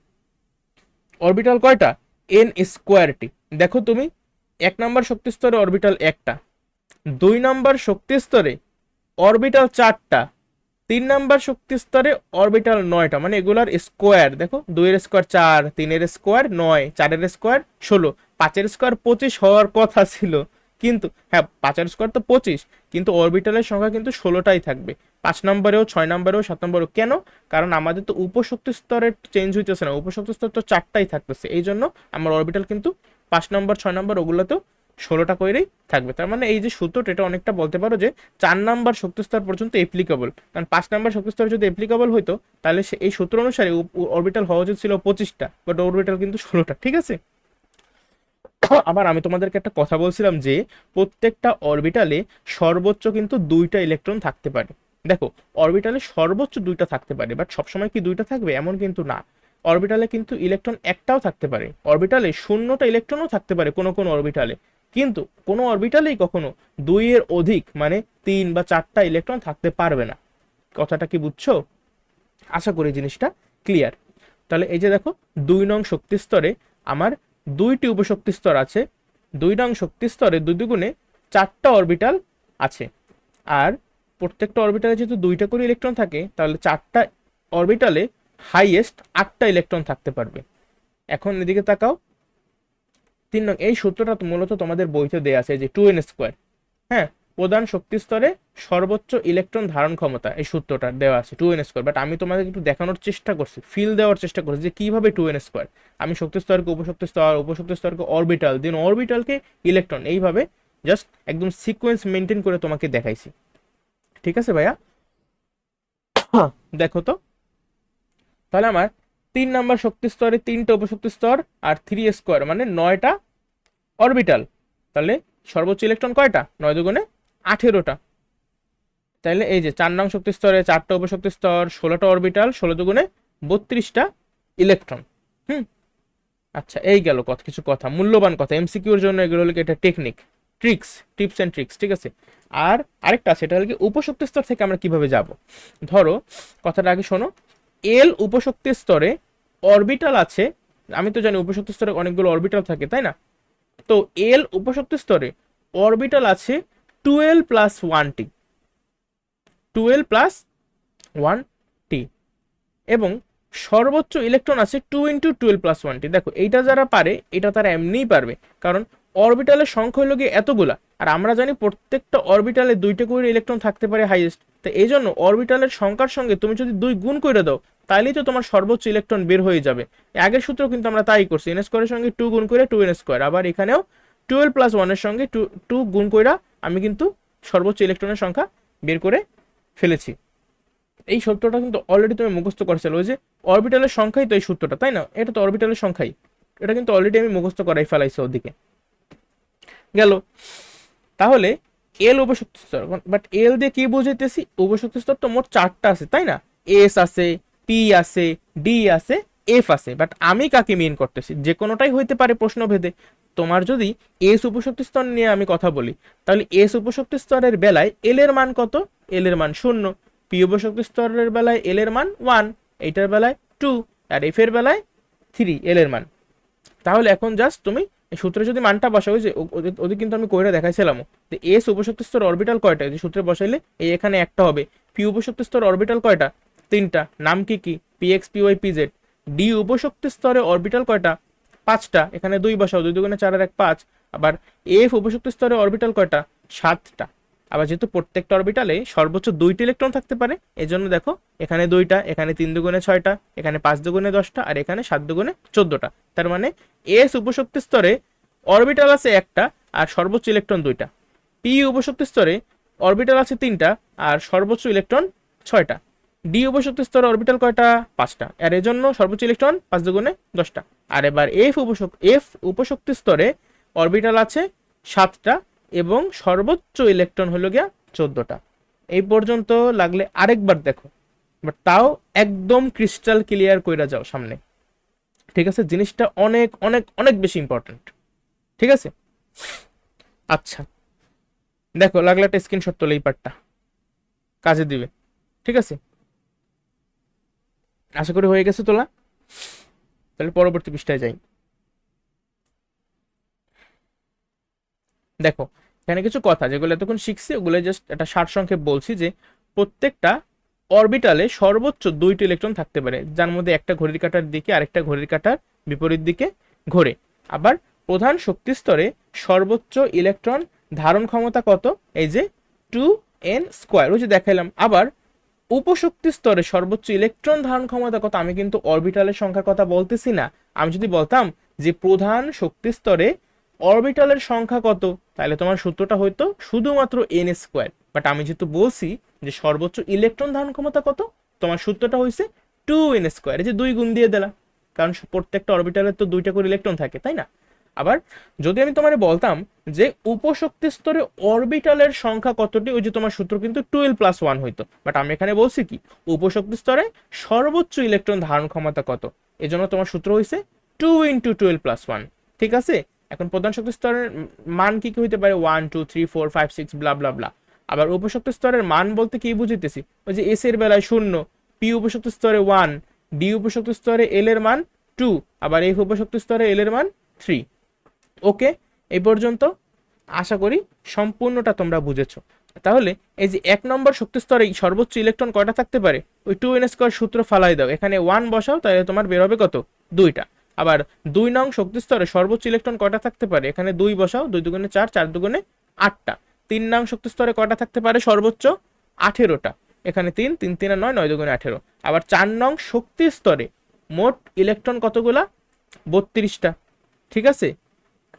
অরবিটাল কয়টা? এন স্কোয়ারটি। দেখো তুমি 1 নম্বর শক্তি স্তরে অরবিটাল একটা, 2 নম্বর শক্তি স্তরে অরবিটাল 4টা, 3 নম্বর শক্তি স্তরে অরবিটাল 9টা, মানে এগুলার স্কোয়ার দেখো, 2 এর স্কোয়ার 4, 3 এর স্কোয়ার 9, 4 এর স্কোয়ার 16, 5 এর স্কোয়ার 25 হওয়ার কথা ছিল, কিন্তু হ্যাঁ 5 এর স্কোয়ার তো 25, কিন্তু অরবিটালের সংখ্যা কিন্তু 16টাই থাকবে, 5 নম্বরেও 6 নম্বরেও 7 নম্বরেও। কেন? কারণ আমাদের তো উপশক্তি স্তরে চেঞ্জ হইতেছে না, উপশক্তি স্তর তো 4টাই থাকতেছে, এই জন্য আমার অরবিটাল কিন্তু 5 নম্বর 6 নম্বর ওগুলোতেও 16টা করেই থাকবে। তার মানে এই যে সূত্রটা, এটা অনেকটা বলতে পারো যে 4 নাম্বার শক্তিস্তর পর্যন্ত অ্যাপ্লিকেবল, কারণ 5 নাম্বার শক্তিস্তর যদি অ্যাপ্লিকেবল হইতো তাহলে এই সূত্র অনুসারে অরবিটাল হওয়া উচিত ছিল 25টা, বাট অরবিটাল কিন্তু 16টা। ঠিক আছে, আবার আমি তোমাদেরকে একটা কথা বলছিলাম যে প্রত্যেকটা অরবিটালে সর্বোচ্চ কিন্তু 2টা ইলেকট্রন থাকতে পারে। দেখো অরবিটালে সর্বোচ্চ 2টা থাকতে পারে, বাট সবসময় কি 2টা থাকবে এমন কিন্তু না। অরবিটালে কিন্তু ইলেকট্রন একটাও থাকতে পারে, অরবিটালে 0টা ইলেকট্রনও থাকতে পারে কোনো কোনো অরবিটালে, কিন্তু কোনো অরবিটালেই কখনো 2 এর অধিক মানে 3 বা 4টা ইলেকট্রন থাকতে পারবে না। কথাটা কি বুঝছো? আশা করি জিনিসটা ক্লিয়ার। তাহলে এই যে দেখো 2 নং শক্তি স্তরে আমার 2টি উপশক্তি স্তর আছে, 2 নং শক্তি স্তরে 2 দুগুণে 4টা অরবিটাল আছে, আর প্রত্যেকটা অরবিটালে যেহেতু 2টা করে ইলেকট্রন থাকে, তাহলে 4টা অরবিটালে হাইয়েস্ট 8টা ইলেকট্রন থাকতে পারবে। এখন এদিকে তাকাও 3 নং, এই সূত্রটা মূলত তোমাদের বইতে দেয়া আছে যে 2n স্কোয়ার, হ্যাঁ, প্রধান শক্তি স্তরে সর্বোচ্চ ইলেকট্রন ধারণ ক্ষমতা, এই সূত্রটা দেওয়া আছে 2n স্কোয়ার, বাট আমি তোমাদের একটু দেখানোর চেষ্টা করছি, ফিল দেওয়ার চেষ্টা করছি যে কিভাবে 2n স্কোয়ার, আমি শক্তি স্তরকে উপশক্তি স্তর, উপশক্তি স্তরকে অরবিটাল, দেন অরবিটালকে ইলেকট্রন, এইভাবে জাস্ট একদম সিকোয়েন্স মেনটেন করে তোমাকে দেখাইছি। ঠিক আছে ভাইয়া, দেখো তো তাহলে আমার 3 নাম্বার শক্তি স্তরে 3টা উপশক্তি স্তর আর 3 স্কোয়ার মানে 9টা অরবিটাল, তাহলে সর্বোচ্চ ইলেকট্রন কয়টা? 9 দুগুণে 18টা। তাহলে এই যে 4 নং শক্তি স্তরে 4টা উপশক্তি স্তর, 16টা অরবিটাল, 16 দুগুণে 32টা ইলেকট্রন। আচ্ছা, এই গেল কিছু কথা, মূল্যবান কথা, এমসিকিউর জন্য এগুলো হলো এটা টেকনিক, টিপস এন্ড ট্রিক্স। ঠিক আছে, আর আরেকটা আছে, এটা হলো কি উপশক্তি স্তর থেকে আমরা কিভাবে যাব। ধরো কথাটা আগে শোনো, এল উপশক্তি স্তরে অরবিটাল আছে আমি তো জানি উপশক্তি স্তরে অনেকগুলো অরবিটাল থাকে, তাই না? তো এল উপশক্তি স্তরে অরবিটাল আছে 12+1t, 12+1t, এবং সর্বোচ্চ ইলেকট্রন আছে 2 × 12+1t। দেখো এইটা যারা পারে এটা তারা এমনিই পারবে, কারণ অরবিটালের সংখ্যা হলো গিয়ে এতগুলা, আর আমরা জানি প্রত্যেকটা অরবিটালে 2টা করে ইলেকট্রন থাকতে পারে হাইয়েস্ট। তো এই জন্য অরবিটালের সংখ্যার সঙ্গে তুমি যদি 2 গুণ করে দাও তাইলেই তো তোমার সর্বোচ্চ ইলেকট্রন বের হয়ে যাবে। আগের সূত্র কিন্তু আমরা তাই করছি, এন স্কোয়ারের সঙ্গে 2 গুণ করে 2n², আবার এখানেও 12+1 এর সঙ্গে 2 গুণ করে আমি কিন্তু সর্বোচ্চ ইলেকট্রনের সংখ্যা বের করে ফেলেছি। এই সূত্রটা কিন্তু অলরেডি তুমি মুখস্থ করেছিল, ওই যে অরবিটালের সংখ্যাই তো এই সূত্রটা, তাই না? এটা তো অরবিটালের সংখ্যাই, এটা কিন্তু অলরেডি আমি মুখস্থ করাই ফেলাইছি ওদিকে গেল। তাহলে এল উপশক্তি স্তর, বাট এল দিয়ে কি বুঝাইতেছি? উপশক্তি স্তর তো মোট 4টা আছে, তাই না? এস আছে, পি আছে, ডি আছে, এফ আছে, বাট আমি কাকে মিন করতেছি? যে কোনোটাই হইতে পারে প্রশ্নভেদে। তোমার যদি এস উপশক্তি স্তর নিয়ে আমি কথা বলি, তাহলে এস উপশক্তি স্তরের বেলায় এল এর মান কত? এল এর মান 0। পি উপশক্তি স্তরের বেলায় এল এর মান 1, এইটার বেলায় 2, আর এফ এর বেলায় 3 এল এর মান। তাহলে এখন জাস্ট তুমি এই সূত্রে যদি মানটা বসাও, যে ওদের কিন্তু আমি কইরা দেখাইছিলাম যে এস উপশক্তি স্তর অরবিটাল কয়টা, যে সূত্রে বসাইলে এই এখানে একটা হবে। পি উপশক্তি স্তর অরবিটাল কয়টা? 3টা। নাম কি কি? PX, PY, PZ. ডি উপশক্তি স্তরে অরবিটাল কয়টা? 5টা। এখানে 2 বসাও, 2 দুগুণে 4 আর 1 5। আবার এফ উপশক্তি স্তরে অরবিটাল কয়টা? 7টা। আবার যেহেতু প্রত্যেকটা অরবিটালে সর্বোচ্চ 2টি ইলেকট্রন থাকতে পারে, এজন্য দেখো এখানে 2টা, এখানে 3 দুগুণে 6টা, এখানে 5 দুগুণে 10টা, আর এখানে 7 দুগুণে 14টা। তার মানে এস উপশক্তি স্তরে অরবিটাল আছে 1টা আর সর্বোচ্চ ইলেকট্রন 2টা। পি উপশক্তি স্তরে অরবিটাল আছে 3টা আর সর্বোচ্চ ইলেকট্রন 6টা। ডি উপশক্তি স্তরে অরবিটাল কয়টা? 5টা, আর এজন্য সর্বোচ্চ ইলেকট্রন 5 দুগুণে 10টা। আর এবার এফ উপশক্তি স্তরে অরবিটাল আছে 7টা এবং সর্বোচ্চ ইলেকট্রন হলো গিয়া 14টা। এই পর্যন্ত লাগলে আরেকবার দেখো, বাট তাও একদম ক্রিস্টাল ক্লিয়ার কইরা যাও সামনে, ঠিক আছে? জিনিসটা অনেক অনেক অনেক বেশি ইম্পর্টেন্ট, ঠিক আছে? আচ্ছা দেখো, লাগলে একটা স্ক্রিনশট তোলে, এই পার্টটা কাজে দিবে, ঠিক আছে? আশা করি হয়ে গেছে তোলা। তাহলে পরবর্তী পৃষ্ঠায় যাই। দেখো এখানে কিছু কথা যেগুলো এতক্ষণ শিখছি ওগুলো জাস্ট একটা সারসংক্ষেপ বলছি, যে প্রত্যেকটা অরবিটালে সর্বোচ্চ 2টি ইলেকট্রন থাকতে পারে, যার মধ্যে একটা ঘড়ির কাঁটার দিকে আরেকটা ঘড়ির কাঁটার বিপরীত দিকে ঘোরে। আবার প্রধান শক্তি স্তরে সর্বোচ্চ ইলেকট্রন ধারণ ক্ষমতা কত? এই যে 2n², ওই যে দেখাইলাম। আবার উপশক্তি স্তরে সর্বোচ্চ ইলেকট্রন ধারণ ক্ষমতা কত? আমি কিন্তু অরবিটালের সংখ্যার কথা বলতেছি না। আমি যদি বলতাম যে প্রধান শক্তি স্তরে অরবিটালের সংখ্যা কত, তাহলে তোমার সূত্রটা হয়তো শুধুমাত্র n²। বাট আমি যেহেতু বলছি যে সর্বোচ্চ ইলেকট্রন ধারণ ক্ষমতা কত, তোমার সূত্রটা হয়েছে 2n², যে 2 গুণ দিয়ে দিলাম, কারণ প্রত্যেকটা অরবিটালের তো 2টা করে ইলেকট্রন থাকে, তাই না? আবার যদি আমি তোমারে বলতাম যে উপশক্তি স্তরে অরবিটালের সংখ্যা কতটি, ওই যে তোমার সূত্র কিন্তু 12+1 হইতো। বাট আমি এখানে বলছি কি উপশক্তি স্তরে সর্বোচ্চ ইলেকট্রন ধারণ ক্ষমতা কত, এজন্য তোমার সূত্র হইছে 2 × 12+1, ঠিক আছে? এখন প্রধান শক্তি স্তরের মান কি কি হইতে পারে? 1 2 3 4 5 6 ব্লা ব্লা ব্লা। আবার উপশক্তি স্তরের মান বলতে কি বুঝিতেছি? ওই যে এস এর বেলায় 0, পি উপশক্তি স্তরে 1, ডি উপশক্তি স্তরে এল এর মান 2, আবার এফ উপশক্তি স্তরে এল এর মান 3। ওকে, এই পর্যন্ত আশা করি সম্পূর্ণটা তোমরা বুঝেছো। তাহলে এই যে 1 নম্বর শক্তি স্তরে সর্বোচ্চ ইলেকট্রন কয়টা থাকতে পারে? ওই 2n² সূত্র ফালাই দাও, এখানে 1 বসাও, তাহলে তোমার বের হবে কত? 2টা। আবার 2 নং শক্তি স্তরে সর্বোচ্চ ইলেকট্রন কয়টা থাকতে পারে? এখানে 2 বসাও, 2 দুগুণে 4, 4 দুগুণে 8টা। 3 নং শক্তি স্তরে কয়টা থাকতে পারে? সর্বোচ্চ 18টা। এখানে 3 3 3 আর 9, 9 দুগুণে 18। আবার 4 নং শক্তি স্তরে মোট ইলেকট্রন কতগুলা? 32টা, ঠিক আছে?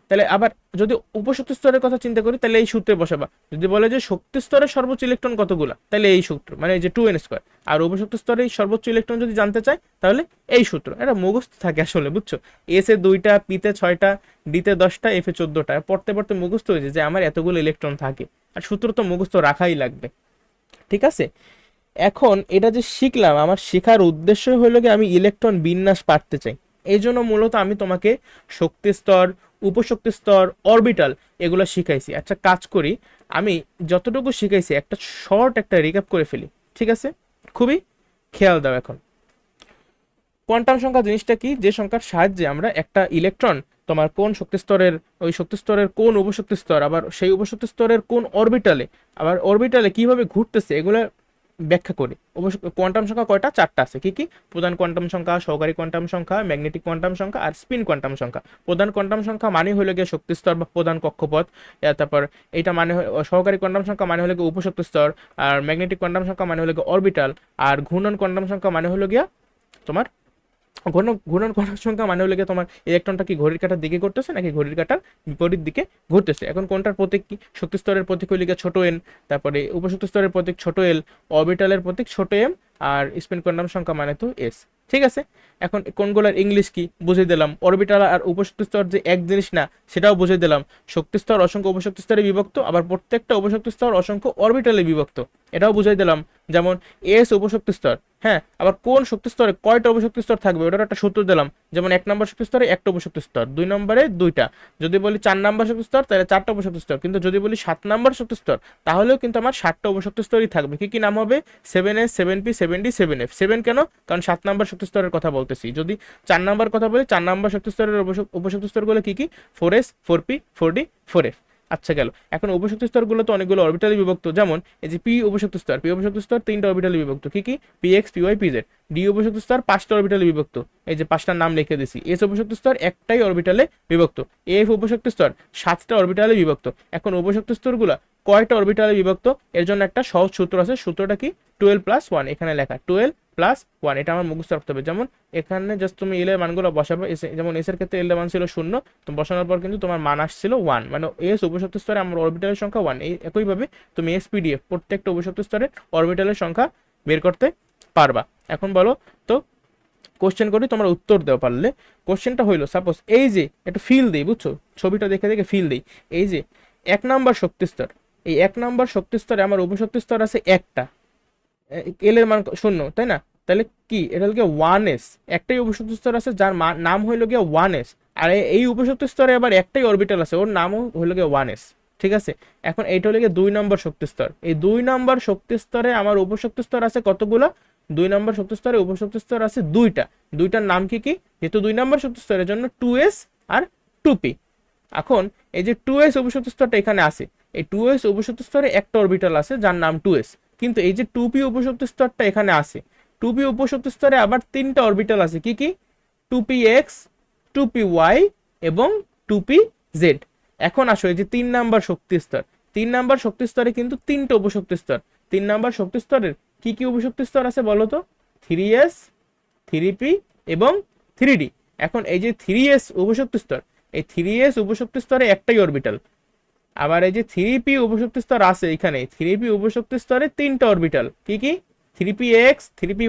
তাহলে আবার যদি উপশক্তি স্তরের কথা চিন্তা করি তাহলে এই সূত্রে বসাবা। যদি বলে যে শক্তি স্তরের সর্বোচ্চ ইলেকট্রন কতগুলা, তাহলে এই সূত্র, মানে এই যে 2n²। আর উপশক্তি স্তরে সর্বোচ্চ ইলেকট্রন যদি জানতে চাই তাহলে এই সূত্র। এটা মুখস্থ থাকে আসলে, বুঝছো? এস এ 2টা, পিতে 6টা, ডিতে 10টা, এফ এ 14টা। পড়তে পড়তে মুখস্থ হয়েছে যে আমার এতগুলো ইলেকট্রন থাকে, আর সূত্র তো মুখস্থ রাখাই লাগবে, ঠিক আছে? এখন এটা যে শিখলাম, আমার শেখার উদ্দেশ্য হলো কি আমি ইলেকট্রন বিন্যাস পারতে চাই। এই জন্য মূলত আমি তোমাকে শক্তি স্তর, উপশক্তি স্তর, অরবিটাল এগুলো শিখাইছি। আচ্ছা কাজ করি, আমি যতটুকু শিখাইছি একটা শর্ট একটা রিক্যাপ করে ফেলি, ঠিক আছে? খুবই খেয়াল দাও এখন। কোয়ান্টাম সংখ্যা জিনিসটা কি, যে সংখ্যার সাহায্যে আমরা একটা ইলেকট্রন তোমার কোন শক্তি স্তরের, ওই শক্তি স্তরের কোন উপশক্তি স্তর, আবার সেই উপশক্তি স্তরের কোন অরবিটালে, আবার অরবিটালে কিভাবে ঘুরতেছে, এগুলো ব্যাখ্যা করি। কোয়ান্টাম সংখ্যা কয়টা? চারটা আছে। কি কি? প্রধান কোয়ান্টাম সংখ্যা, সহকারী কোয়ান্টাম সংখ্যা, ম্যাগনেটিক কোয়ান্টাম সংখ্যা আর স্পিন কোয়ান্টাম সংখ্যা। প্রধান কোয়ান্টাম সংখ্যা মানে হলো গিয়ে শক্তি স্তর বা প্রধান কক্ষপথ। তারপর এইটা মানে সহকারী কোয়ান্টাম সংখ্যা মানে হলো গিয়ে উপশক্তি স্তর, আর ম্যাগনেটিক কোয়ান্টাম সংখ্যা মানে হলো গিয়ে অরবিটাল, আর ঘূর্ণন কোয়ান্টাম সংখ্যা মানে হলো গিয়া তোমার ঘূর্ণন কোয়ান্টাম সংখ্যা মানে হলো গিয়ে তোমার ইলেকট্রনটা কি ঘড়ির কাঁটার দিকে করতেছে নাকি ঘড়ির কাঁটার বিপরীত দিকে ঘুরতেছে। এখন কোনটার প্রতীক কি? শক্তি স্তরের প্রতীক হলো গিয়ে ছোট এন, তারপরে উপশক্তি স্তরের প্রতীক ছোট এল, অরবিটালের প্রতীক ছোট এম, আর স্পিন কোয়ান্টাম সংখ্যা মানে তো এস। ঠিক আছে, এখন কোনগুলোর ইংলিশ কি বুঝিয়ে দিলাম। অরবিটাল আর উপশক্তি স্তর যে এক জিনিস না সেটাও বুঝিয়ে দিলাম। শক্তি স্তর অসংখ্য উপশক্তি স্তরে বিভক্ত, আবার প্রত্যেকটা উপশক্তি স্তর অসংখ্য অরবিটালে বিভক্ত, এটাও বুঝিয়ে দিলাম। যেমন এস উপশক্তি স্তর, হ্যাঁ, আবার কোন শক্তি স্তরে কয়টা উপশক্তি স্তর থাকবে ওটার একটা সূত্র দিলাম। যেমন 1 নম্বর শক্তি স্তরে একটা উপশক্তি স্তর, 2 নম্বরে দুইটা, যদি বলি 4 নম্বর শক্তি স্তর তাহলে 4টা উপশক্তি স্তর, কিন্তু যদি বলি 7 নম্বর শক্তি স্তর তাহলেও কিন্তু আমার 7টা উপশক্তি স্তরই থাকবে। কি কি নাম হবে? 7s, 7p, 7d, 7f। 7 কেন? কারণ 7 নম্বর শক্তি স্তরের কথা বলতেছি। যদি 4 নম্বর কথা বলি, 4 নম্বর শক্তি স্তরের উপশক্তি স্তরগুলো কি কি? 4s, 4p, 4d, 4f। আচ্ছা গেল। এখন উপশক্তি স্তরগুলো তো অনেকগুলো অরবিটালে বিভক্ত। যেমন এই যে পি উপশক্তি স্তর, পি উপশক্তি স্তর 3টা অরবিটালে বিভক্ত। কি কি? P X, P Y, P Z. D উপশক্তি স্তর 5টা অরবিটালে বিভক্ত, এই যে 5টার নাম লিখে দিছি। এস উপশক্তি স্তর একটাই অরবিটালে বিভক্ত। এফ উপশক্তি স্তর 7টা অরবিটালে বিভক্ত। এখন উপশক্তি স্তরগুলো কয়টা অরবিটালে বিভক্ত এর জন্য একটা সহজ সূত্র আছে। সূত্রটা কি? 12+1, এখানে লেখা 12+1, এটা আমার মুখস্থ রাখতে হবে। যেমন এখানে জাস্ট তুমি এল এর মানগুলো বসাবে। যেমন এস এর ক্ষেত্রে এল এর মান ছিল 0, তো বসানোর পর কিন্তু তোমার মান আসছিল 1, মানে এস উপশক্তি স্তরে আমার অরবিটালের সংখ্যা 1। এই একইভাবে তুমি এসপিডিএফ প্রত্যেকটা উপশক্তি স্তরে অরবিটালের সংখ্যা বের করতে পারবা। এখন বলো তো, কোশ্চেন করি, তোমরা উত্তর দেওয়া পারলে। কোশ্চেনটা হইলো, সাপোজ এই যে একটু ফিল দিই, বুঝছো, ছবিটা দেখে দেখে ফিল দিই। এই যে 1 নাম্বার শক্তি স্তর, এই 1 নাম্বার শক্তি স্তরে আমার উপশক্তি স্তর আছে একটা, এল এর মান 0, তাই না? তাহলে কি এটা হলো গিয়ে 1s, একটাই উপশক্তি স্তর আছে যার নাম হইলো গিয়ে 1s। আর এই উপশক্তি স্তরে আবার একটাই অরবিটাল আছে, ওর নামও হইলো গিয়ে 1s। ঠিক আছে, এখন এইটা হলো গিয়ে 2 নম্বর শক্তি স্তর। এই 2 নম্বর শক্তি স্তরে আমার উপশক্তি স্তর আছে কতগুলো? 2 নম্বর শক্তি স্তরে উপশক্তি স্তর আছে দুইটা। দুইটার নাম কি কি? যেহেতু 2 নম্বর শক্তি স্তরের জন্য 2s আর 2p। এখন এই যে 2s উপশক্তি স্তরটা এখানে আছে, এই 2s উপশক্তি স্তরে একটা অরবিটাল আছে যার নাম 2s, কিন্তু এই যে 2p উপশক্তি স্তরটা এখানে আছে, 2p উপশক্তি স্তরে আবার 3টা অরবিটাল আছে। কি কি? 2px, 2py এবং 2pz। এখন আসো এই যে 3 নাম্বার শক্তি স্তর, 3 নাম্বার শক্তি স্তরে কিন্তু 3টা উপশক্তি স্তর। 3 নাম্বার শক্তি স্তরের কি কি উপশক্তি স্তর আছে বলো তো? 3s, 3p এবং 3d। এখন এই যে 3s উপশক্তি স্তর, এই 3s উপশক্তি স্তরে একটাই অরবিটাল। আবার এই যে 3p উপশক্তি স্তর আছে এখানে, 3p উপশক্তি স্তরে 3টা অরবিটাল। কি কি? 3px, 3py,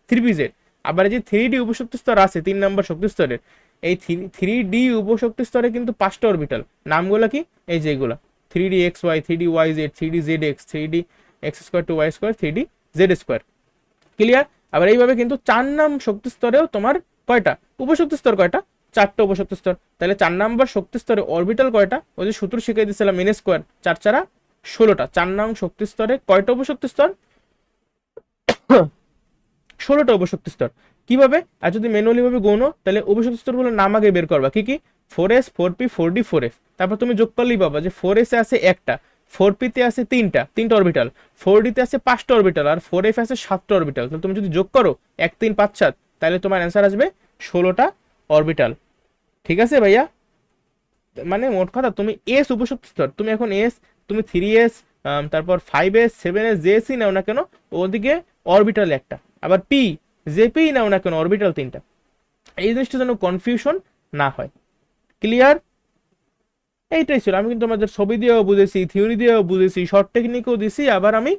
3pz। আবার এই যে 3d উপশক্তি স্তর আছে 3 নম্বর শক্তি স্তরের, এই 3d উপশক্তি স্তরে কিন্তু 5টা অরবিটাল। নামগুলো কি? এই যে এগুলা 3dxy, 3dyz, 3dzx, 3dx² 2y², 3dz²। Clear? আবার এইভাবে কিন্তু 4 নাম শক্তি স্তরেও তোমার কয়টা উপশক্তি স্তর? কয়টা? 4টা উপশক্তি স্তর। তাহলে 4 নাম্বার শক্তি স্তরে অরবিটাল কয়টা? ওই যে সূত্র শিখিয়ে দিয়েছিলাম n², 4 4 16টা। 4 নং শক্তি স্তরে কয়টা উপশক্তি স্তর? 16টা উপশক্তি স্তর। কিভাবে? আর যদি ম্যানুয়ালি ভাবে গণো তাহলে উপশক্তি স্তরগুলোর নাম আগে বের করবা। কি কি? 4s, 4p, 4d, 4f। তারপর তুমি যোগ করলেই পাবা যে 4s এ আছে একটা, 4p তে আছে তিনটা অরবিটাল, 4d তে আছে 5টা অরবিটাল, আর 4f আছে 7টা অরবিটাল। তাহলে তুমি যদি যোগ করো 1 3 5 7, তাহলে তোমার অ্যান্সার আসবে 16টা অরবিটাল। ঠিক আছে ভাইয়া? মানে মোট কথা তুমি এস উপশক্তি স্তর, তুমি এখন এস, তুমি 3s, তারপর 5s, 7s, জেসি নাও না কেন, ওদিকে অরবিটাল একটা। আবার পি, জেপি নাও না কেন, অরবিটাল 3টা। এই জিনিসটা যেন কনফিউশন না হয়। ক্লিয়ার? এইটাই ছিল। আমি কিন্তু তোমাদের ছবি দিয়েও বুঝেছি, থিওরি দিয়েও বুঝেছি, শর্ট টেকনিকও দিছি, আবার আমি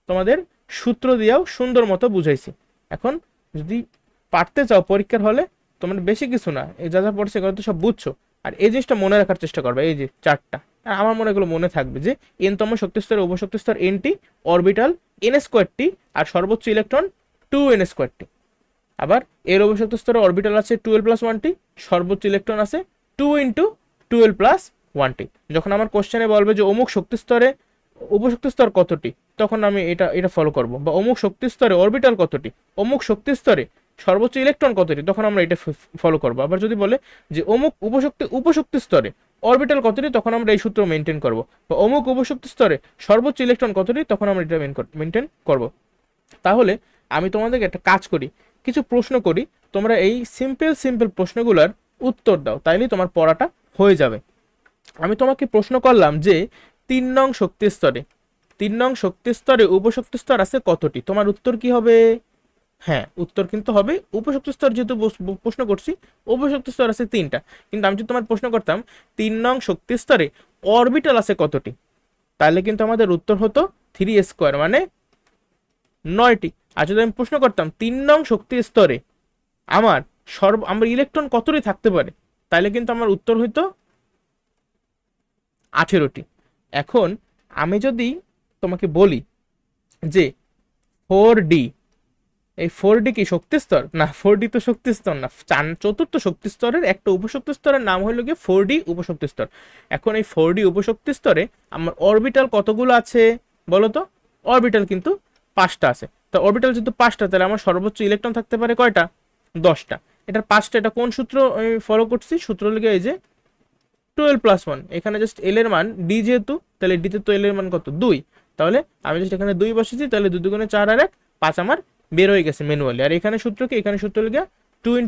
তোমাদের সূত্র দিয়েও সুন্দর মতো বুঝাইছি। এখন যদি পারতে চাও পরীক্ষার হলে, তোমার বেশি কিছু না, এই যা যা পড়ছে এগুলো তো সব বুঝছো, আর এই জিনিসটা মনে রাখার চেষ্টা করবে। এই যে 4টা, আমার মনে এগুলো মনে থাকবে যে এনতম শক্তি স্তর, উপশক্তি স্তর এনটি, অরবিটাল n²টি, আর সর্বোচ্চ ইলেকট্রন 2n²টি। আবার এর উপশক্তি স্তরে অরবিটাল আছে 12+1টি, সর্বোচ্চ ইলেকট্রন আছে 2 × 12+1টি। যখন আমার কোশ্চেনে বলবে যে অমুক শক্তি স্তরে উপশক্তি স্তর কতটি, তখন আমি এটা ফলো করব। বা অমুক শক্তি স্তরে অরবিটাল কতটি, অমুক শক্তি স্তরে সর্বোচ্চ ইলেকট্রন কতটি, তখন আমরা এটা ফলো করবো। আবার যদি বলে যে অমুক উপশক্তি স্তরে অরবিটাল কতটি, তখন আমরা এই সূত্র মেনটেন করবো। বা অমুক উপশক্তি স্তরে সর্বোচ্চ ইলেকট্রন কতটি, তখন আমরা এটা মেনটেন করবো। তাহলে আমি তোমাদেরকে একটা কাজ করি, কিছু প্রশ্ন করি, তোমরা এই সিম্পল প্রশ্নগুলোর উত্তর দাও, তাইলেই তোমার পড়াটা হয়ে যাবে। আমি তোমাকে প্রশ্ন করলাম যে 3 নং শক্তি স্তরে উপশক্তি স্তর আছে কতটি, তোমার উত্তর কি হবে? হ্যাঁ, উত্তর কিন্তু হবে উপশক্তি স্তর, যেহেতু প্রশ্ন করছি উপশক্তি স্তর আছে 3টা। কিন্তু আমি যদি তোমার প্রশ্ন করতাম 3 নং শক্তি স্তরে অরবিটাল আছে কতটি, তাহলে কিন্তু আমাদের উত্তর হতো 3 স্কোয়ার, মানে 9টি। আর যদি আমি প্রশ্ন করতাম 3 নং শক্তি স্তরে আমার ইলেকট্রন কতটি থাকতে পারে, তাহলে কিন্তু আমার উত্তর হইতো 18টি। এখন আমি যদি তোমাকে বলি যে 4D, এই 4D কি শক্তি স্তর? না, 4D তো শক্তি স্তর না। চতুর্থ শক্তি স্তরের একটা উপশক্তি স্তরের নাম হলো গিয়ে 4D উপশক্তি স্তর। এখন এই 4D উপশক্তি স্তরে আমার অরবিটাল কতগুলো আছে বলো তো? অরবিটাল কিন্তু 5টা আছে। তো অরবিটাল যেহেতু 5টা, তাহলে আমার সর্বোচ্চ ইলেকট্রন থাকতে পারে কয়টা? 10টা। এটার 5টা, এটা কোন সূত্র আমি ফলো করছি? সূত্র লেগে এই যে 12+1, এখানে জাস্ট এল এর মান ডি, যেহেতু তাহলে ডিতে তো এল এর মান কত? 2। তাহলে আমি জাস্ট এখানে 2 বসেছি, তাহলে 2 2 4 আর 1 5 আমার বের হয়ে গেছে ম্যানুয়ালি। আর এখানে সূত্র কি? এখানে সূত্র লেগে 2 ×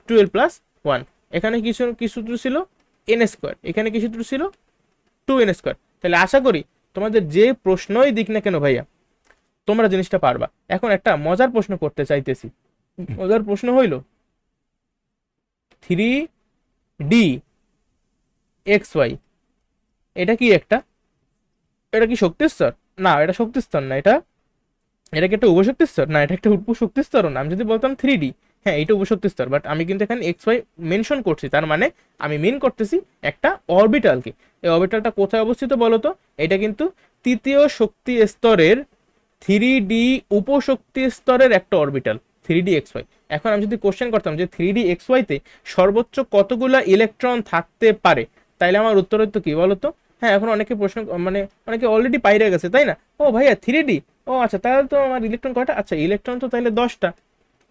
12+1। এখানে কি সূত্র ছিল? N square. এখানে কি সূত্র ছিল? 2n square. তাহলে আশা করি তোমাদের যে প্রশ্নই দিক না কেন ভাইয়া, তোমরা জিনিসটা পারবা। এখন একটা মজার প্রশ্ন করতে চাইতেছি। মজার প্রশ্ন হইল 3D(xy) এটা কি এটা কি শক্তি স্তর? না, এটা শক্তি স্তর না। এটা কি একটা উপশক্তি স্তর? না, এটা একটা উপশক্তি স্তর না। আমি যদি বলতাম 3D, হ্যাঁ এটা উপশক্তি স্তর, বাট আমি কিন্তু এখানে XY মেনশন করছি, তার মানে আমি মেন করতেছি একটা অরবিটালকে। এই অরবিটালটা কোথায় অবস্থিত বলো তো? এটা কিন্তু তৃতীয় শক্তি স্তরের 3D উপশক্তি স্তরের একটা অরবিটাল 3D(xy). এখন আমি যদি কোশ্চেন করতাম যে 3D(xy) তে সর্বোচ্চ কতগুলা ইলেকট্রন থাকতে পারে, তাইলে আমার উত্তর হতো কি বলতো? হ্যাঁ, এখন অনেকে প্রশ্ন, মানে অনেকে অলরেডি পাইরে গেছে, তাই না? ও ভাইয়া 3D, ও আচ্ছা, তাহলে তো আমার ইলেকট্রন কয়টা? আচ্ছা, ইলেকট্রন তো তাইলে 10টা,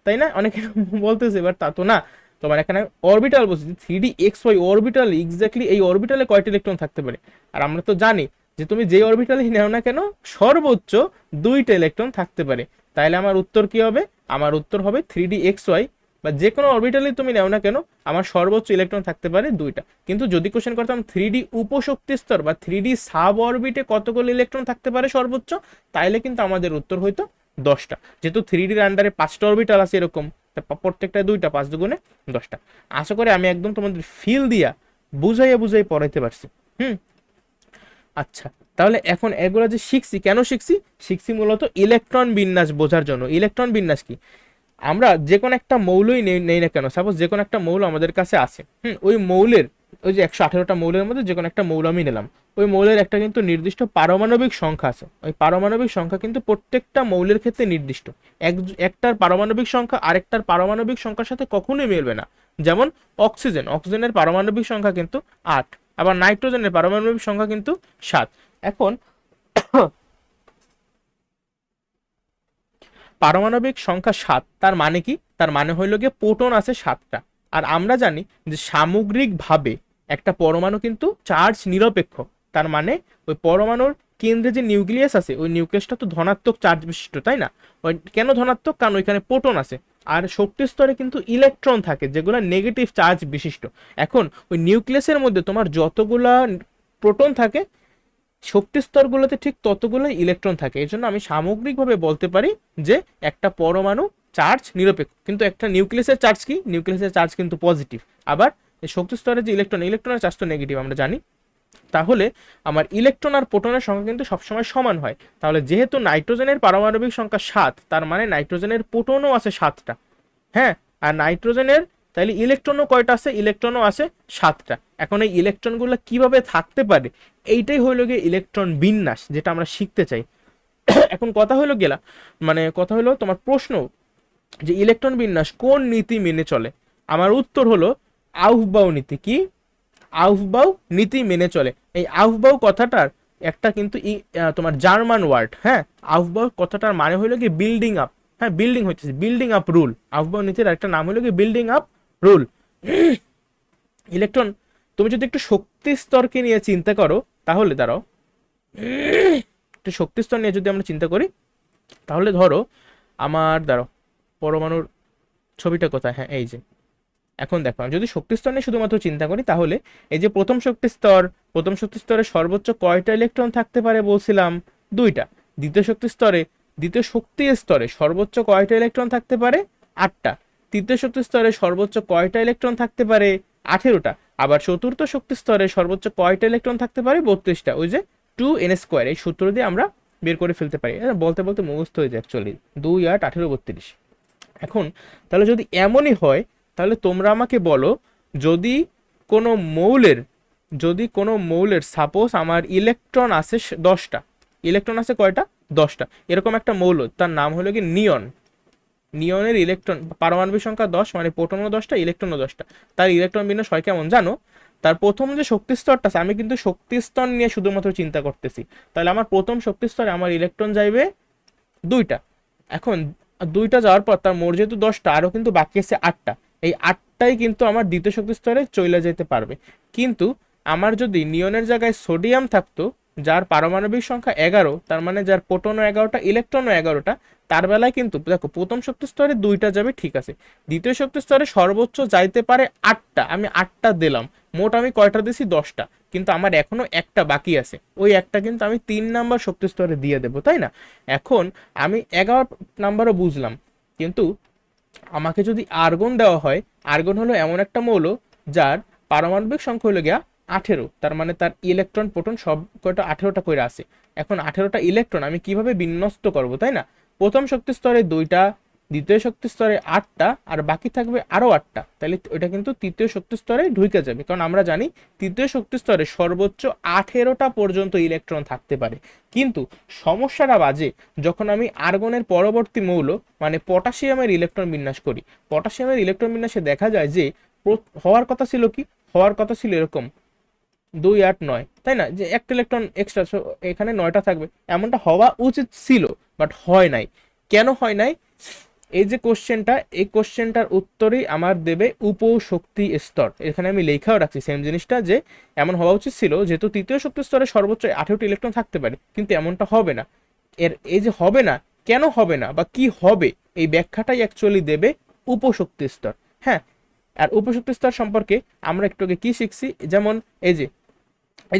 তাই না? অনেকে বলতেছে, বাট তা তো না। তোমার এখানে অরবিটাল বলছি, 3D(xy) অরবিটাল, এক্স্যাক্টলি এই অরবিটালে কয়টা ইলেকট্রন থাকতে পারে। আর আমরা তো জানি যে তুমি যে অরবিটালই নাও না কেন, সর্বোচ্চ 2টা ইলেকট্রন থাকতে পারে। তাইলে আমার উত্তর কি হবে? আমার উত্তর হবে 3D(xy) বা যে কোনো অরবিটালই তুমি নাও না কেন, আমার সর্বোচ্চ ইলেকট্রন থাকতে পারে 2টা। কিন্তু যদি কোশ্চেন করতাম 3D উপশক্তি স্তর বা 3D সাব অরবিটে কতগুলো ইলেকট্রন থাকতে পারে সর্বোচ্চ, তাইলে কিন্তু আমাদের উত্তর হইতো 10টা। যেহেতু 3Dর আন্ডারে 5টা অরবিটাল আছে এরকম, প্রত্যেকটা 2টা, 5 দুগুণে 10টা। আশা করি আমি একদম তোমাদের ফিল দিয়া বুঝাই পড়াইতে পারছি। আচ্ছা, তাহলে এখন এগুলো যে শিখছি, কেন শিখছি মূলত ইলেকট্রন বিন্যাস বোঝার জন্য। ইলেকট্রন বিন্যাস কি? আমরা যে কোনো একটা মৌলই নেই না কেন, সাপোজ যে কোনো একটা মৌল আমাদের কাছে আছে, ওই মৌলের, ওই যে 118টা মৌলের মধ্যে যে কোনো একটা মৌল আমি নিলাম, ওই মৌলের একটা কিন্তু নির্দিষ্ট পারমাণবিক সংখ্যা আছে। ওই পারমাণবিক সংখ্যা কিন্তু প্রত্যেকটা মৌলের ক্ষেত্রে নির্দিষ্ট। একটার পারমাণবিক সংখ্যা আরেকটার পারমাণবিক সংখ্যার সাথে কখনোই মিলবে না। যেমন অক্সিজেনের পারমাণবিক সংখ্যা কিন্তু 8, আবার নাইট্রোজেনের পারমাণবিক সংখ্যা কিন্তু 7। এখন পারমাণবিক সংখ্যা 7, তার মানে কি? তার মানে হইল গিয়ে প্রোটন আছে 7টা। আর আমরা জানি যে সামগ্রিকভাবে একটা পরমাণু কিন্তু চার্জ নিরপেক্ষ। তার মানে ওই পরমাণুর কেন্দ্রে যে নিউক্লিয়াস আছে, ওই নিউক্লিয়াসটা তো ধনাত্মক চার্জ বিশিষ্ট, তাই না? ওই কেন ধনাত্মক? কারণ ওইখানে প্রোটন আছে। আর শক্তি স্তরে কিন্তু ইলেকট্রন থাকে, যেগুলো নেগেটিভ চার্জ বিশিষ্ট। এখন ওই নিউক্লিয়াসের মধ্যে তোমার যতগুলা প্রোটন থাকে, শক্তি স্তরগুলোতে ঠিক ততগুলো ইলেকট্রন থাকে। এই জন্য আমি সামগ্রিকভাবে বলতে পারি যে একটা পরমাণু চার্জ নিরপেক্ষ। কিন্তু একটা নিউক্লিয়াসের চার্জ কি? নিউক্লিয়াসের চার্জ কিন্তু পজিটিভ। আবার এই শক্তি স্তরে যে ইলেকট্রনের চার্জ তো নেগেটিভ, আমরা জানি। তাহলে আমার ইলেকট্রন আর প্রোটনের সংখ্যা কিন্তু সবসময় সমান হয়। তাহলে যেহেতু নাইট্রোজেনের পারমাণবিক সংখ্যা 7, তার মানে নাইট্রোজেনের প্রোটনও আছে 7টা। হ্যাঁ, আর নাইট্রোজেনের তাহলে ইলেকট্রনও কয়টা আছে? ইলেকট্রনও আছে 7টা। এখন এই ইলেকট্রনগুলো কিভাবে থাকতে পারে, এইটাই হইল গিয়ে ইলেকট্রন বিন্যাস, যেটা আমরা শিখতে চাই। এখন কথা হলো তোমার প্রশ্ন যে ইলেকট্রন বিন্যাস কোন নীতি মেনে চলে। আমার উত্তর হলো আউফবাউ নীতি। কি? আউফবাউ নীতি মেনে চলে। এই আউফবাউ কথাটার একটা কিন্তু তোমার জার্মান ওয়ার্ড। হ্যাঁ, আউফবাউ কথাটার মানে হইলো কি বিল্ডিং আপ। হ্যাঁ, বিল্ডিং হচ্ছে বিল্ডিং আপ রুল। আফবাউ নীতির একটা নাম হলো কি বিল্ডিং আপ রুল। ইলেকট্রন, তুমি যদি একটু শক্তি স্তরকে নিয়ে চিন্তা করো তাহলে দাঁড়াও, একটু শক্তি স্তর নিয়ে যদি আমরা চিন্তা করি তাহলে ধরো আমার দাঁড়াও পরমাণুর ছবিটা কোথায়, হ্যাঁ এই যে। এখন দেখো আমি যদি শক্তি স্তর নিয়ে শুধুমাত্র চিন্তা করি তাহলে এই যে প্রথম শক্তি স্তর, প্রথম শক্তি স্তরে সর্বোচ্চ কয়টা ইলেকট্রন থাকতে পারে বলছিলাম? দুইটা। দ্বিতীয় শক্তি স্তরে, দ্বিতীয় শক্তি স্তরে সর্বোচ্চ কয়টা ইলেকট্রন থাকতে পারে? আটটা। তৃতীয় শক্তি স্তরে সর্বোচ্চ কয়টা ইলেকট্রন থাকতে পারে? 18টা। আবার চতুর্থ শক্তি স্তরে সর্বোচ্চ কয়টা ইলেকট্রন থাকতে পারে? 32টা। ওই যে 2n², এই সূত্র দিয়ে আমরা বের করে ফেলতে পারি। বলতে বলতে মুখস্থ হয়ে যায় অ্যাকচুয়ালি, 2 8 18 32। এখন তাহলে যদি এমনই হয় তাহলে তোমরা আমাকে বলো, যদি কোনো মৌলের, যদি কোনো মৌলের সাপোজ আমার ইলেকট্রন আছে 10টা, ইলেকট্রন আছে কয়টা? 10টা। এরকম একটা মৌল, তার নাম হলো কি নিয়ন। নিয়নের ইলেকট্রন পারমাণবিক সংখ্যা 10, মানে প্রোটনও 10টা, ইলেকট্রনও 10টা। তার ইলেকট্রন বিন্যাস হয় কেমন জানো? তার প্রথম যে শক্তি স্তরটা আছে, আমি কিন্তু শক্তি স্তর নিয়ে শুধুমাত্র চিন্তা করতেছি, তাহলে আমার প্রথম শক্তি স্তরে আমার ইলেকট্রন যাইবে 2টা। এখন 2টা যাওয়ার পর তার মোট যেহেতু 10টা, আরও কিন্তু বাকি আছে 8টা। এই 8টাই কিন্তু আমার দ্বিতীয় শক্তি স্তরে চলে যেতে পারবে। কিন্তু আমার যদি নিয়নের জায়গায় সোডিয়াম থাকতো, যার পারমাণবিক সংখ্যা 11, তার মানে যার প্রোটনও 11টা, ইলেকট্রনও 11টা, তার বেলায় কিন্তু দেখো প্রথম শক্তি স্তরে 2টা যাবে, ঠিক আছে। দ্বিতীয় শক্তি স্তরে সর্বোচ্চ যাইতে পারে 8টা, আমি 8টা দিলাম, মোট আমি কয়টা দিছি? 10টা। কিন্তু আমার এখনো একটা বাকি আছে, ওই একটা কিন্তু আমি 3 নাম্বার শক্তি স্তরে দিয়ে দেবো, তাই না? এখন আমি 11 নাম্বারও বুঝলাম, কিন্তু আমাকে যদি আর্গন দেওয়া হয়, আর্গন হলো এমন একটা মৌল যার পারমাণবিক সংখ্যা হলো গিয়া 18, তার মানে তার ইলেকট্রন প্রোটন সব কয়টা? 18টা করে আছে। এখন 18টা ইলেকট্রন আমি কিভাবে বিন্যস্ত করব, তাই না? প্রথম শক্তি স্তরে 2টা, দ্বিতীয় শক্তি স্তরে 8টা, আর বাকি থাকবে আরো 8টা। তাহলে ওটা কিন্তু তৃতীয় শক্তি স্তরে ঢুকে যাবে, কারণ আমরা জানি তৃতীয় শক্তি স্তরে সর্বোচ্চ 18টা পর্যন্ত ইলেকট্রন থাকতে পারে। কিন্তু সমস্যাটা বাজে যখন আমি আর্গনের পরবর্তী মৌল মানে পটাশিয়ামের ইলেকট্রন বিন্যাস করি। পটাশিয়ামের ইলেকট্রন বিন্যাসে দেখা যায় যে হওয়ার কথা ছিল কি? হওয়ার কথা ছিল এরকম 2 8 9, তাই না? যে একটা ইলেকট্রন এক্সট্রা, এখানে 9টা থাকবে, এমনটা হওয়া উচিত ছিল, বাট হয় নাই। কেন হয় নাই? এই যে কোশ্চেনটা, এই কোশ্চেনটার উত্তরই আমার দেবে উপশক্তি স্তর। এখানে আমি লেখাও রাখছি সেম জিনিসটা, যে এমন হওয়া উচিত ছিল যেহেতু তৃতীয় শক্তি স্তরে সর্বোচ্চ 18টি ইলেকট্রন থাকতে পারে, কিন্তু এমনটা হবে না। এর এই যে হবে না, কেন হবে না বা কি হবে, এই ব্যাখ্যাটাই অ্যাকচুয়ালি দেবে উপশক্তি স্তর। হ্যাঁ, আর উপশক্তি স্তর সম্পর্কে আমরা একটু আগে কি শিখছি, যেমন এই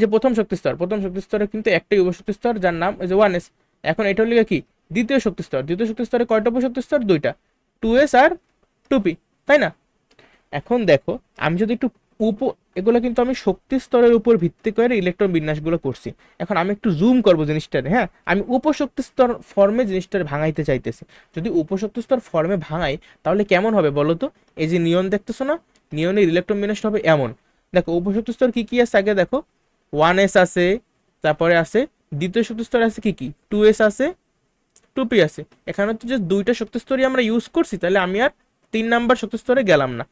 যে প্রথম শক্তি স্তর, প্রথম শক্তি স্তরে কিন্তু একটাই উপশক্তি স্তর যার নাম এই যে 1s। এখন এটা হলো কি? দ্বিতীয় শক্তি স্তর। দ্বিতীয় শক্তি স্তরে কয়টা উপশক্তি স্তর? 2টা, 2s আর 2p, তাই না? এখন দেখো আমি যদি একটু এগুলো কিন্তু আমি শক্তি স্তরের উপর ভিত্তি করে ইলেকট্রন বিন্যাসগুলো করছি। এখন আমি একটু জুম করবো জিনিসটার, হ্যাঁ, আমি উপশক্তি স্তর ফর্মে জিনিসটার ভাঙাইতে চাইতেছি। যদি উপশক্তি স্তর ফর্মে ভাঙাই তাহলে কেমন হবে বলো তো? এই যে নিয়ন দেখতেছো না, নিয়নের ইলেকট্রন বিন্যাসটা হবে এমন। দেখো উপশক্তি স্তর কি কি আছে আগে দেখো, 1s আছে, তারপরে আছে দ্বিতীয় শক্তি স্তর আছে কি কি, 2s আছে, 2p আছে। এখানে তো যে 2টা শক্তি স্তরই আমরা ইউজ করছি, তাহলে আমি আর 3 নাম্বার শক্তি স্তরে গেলাম না,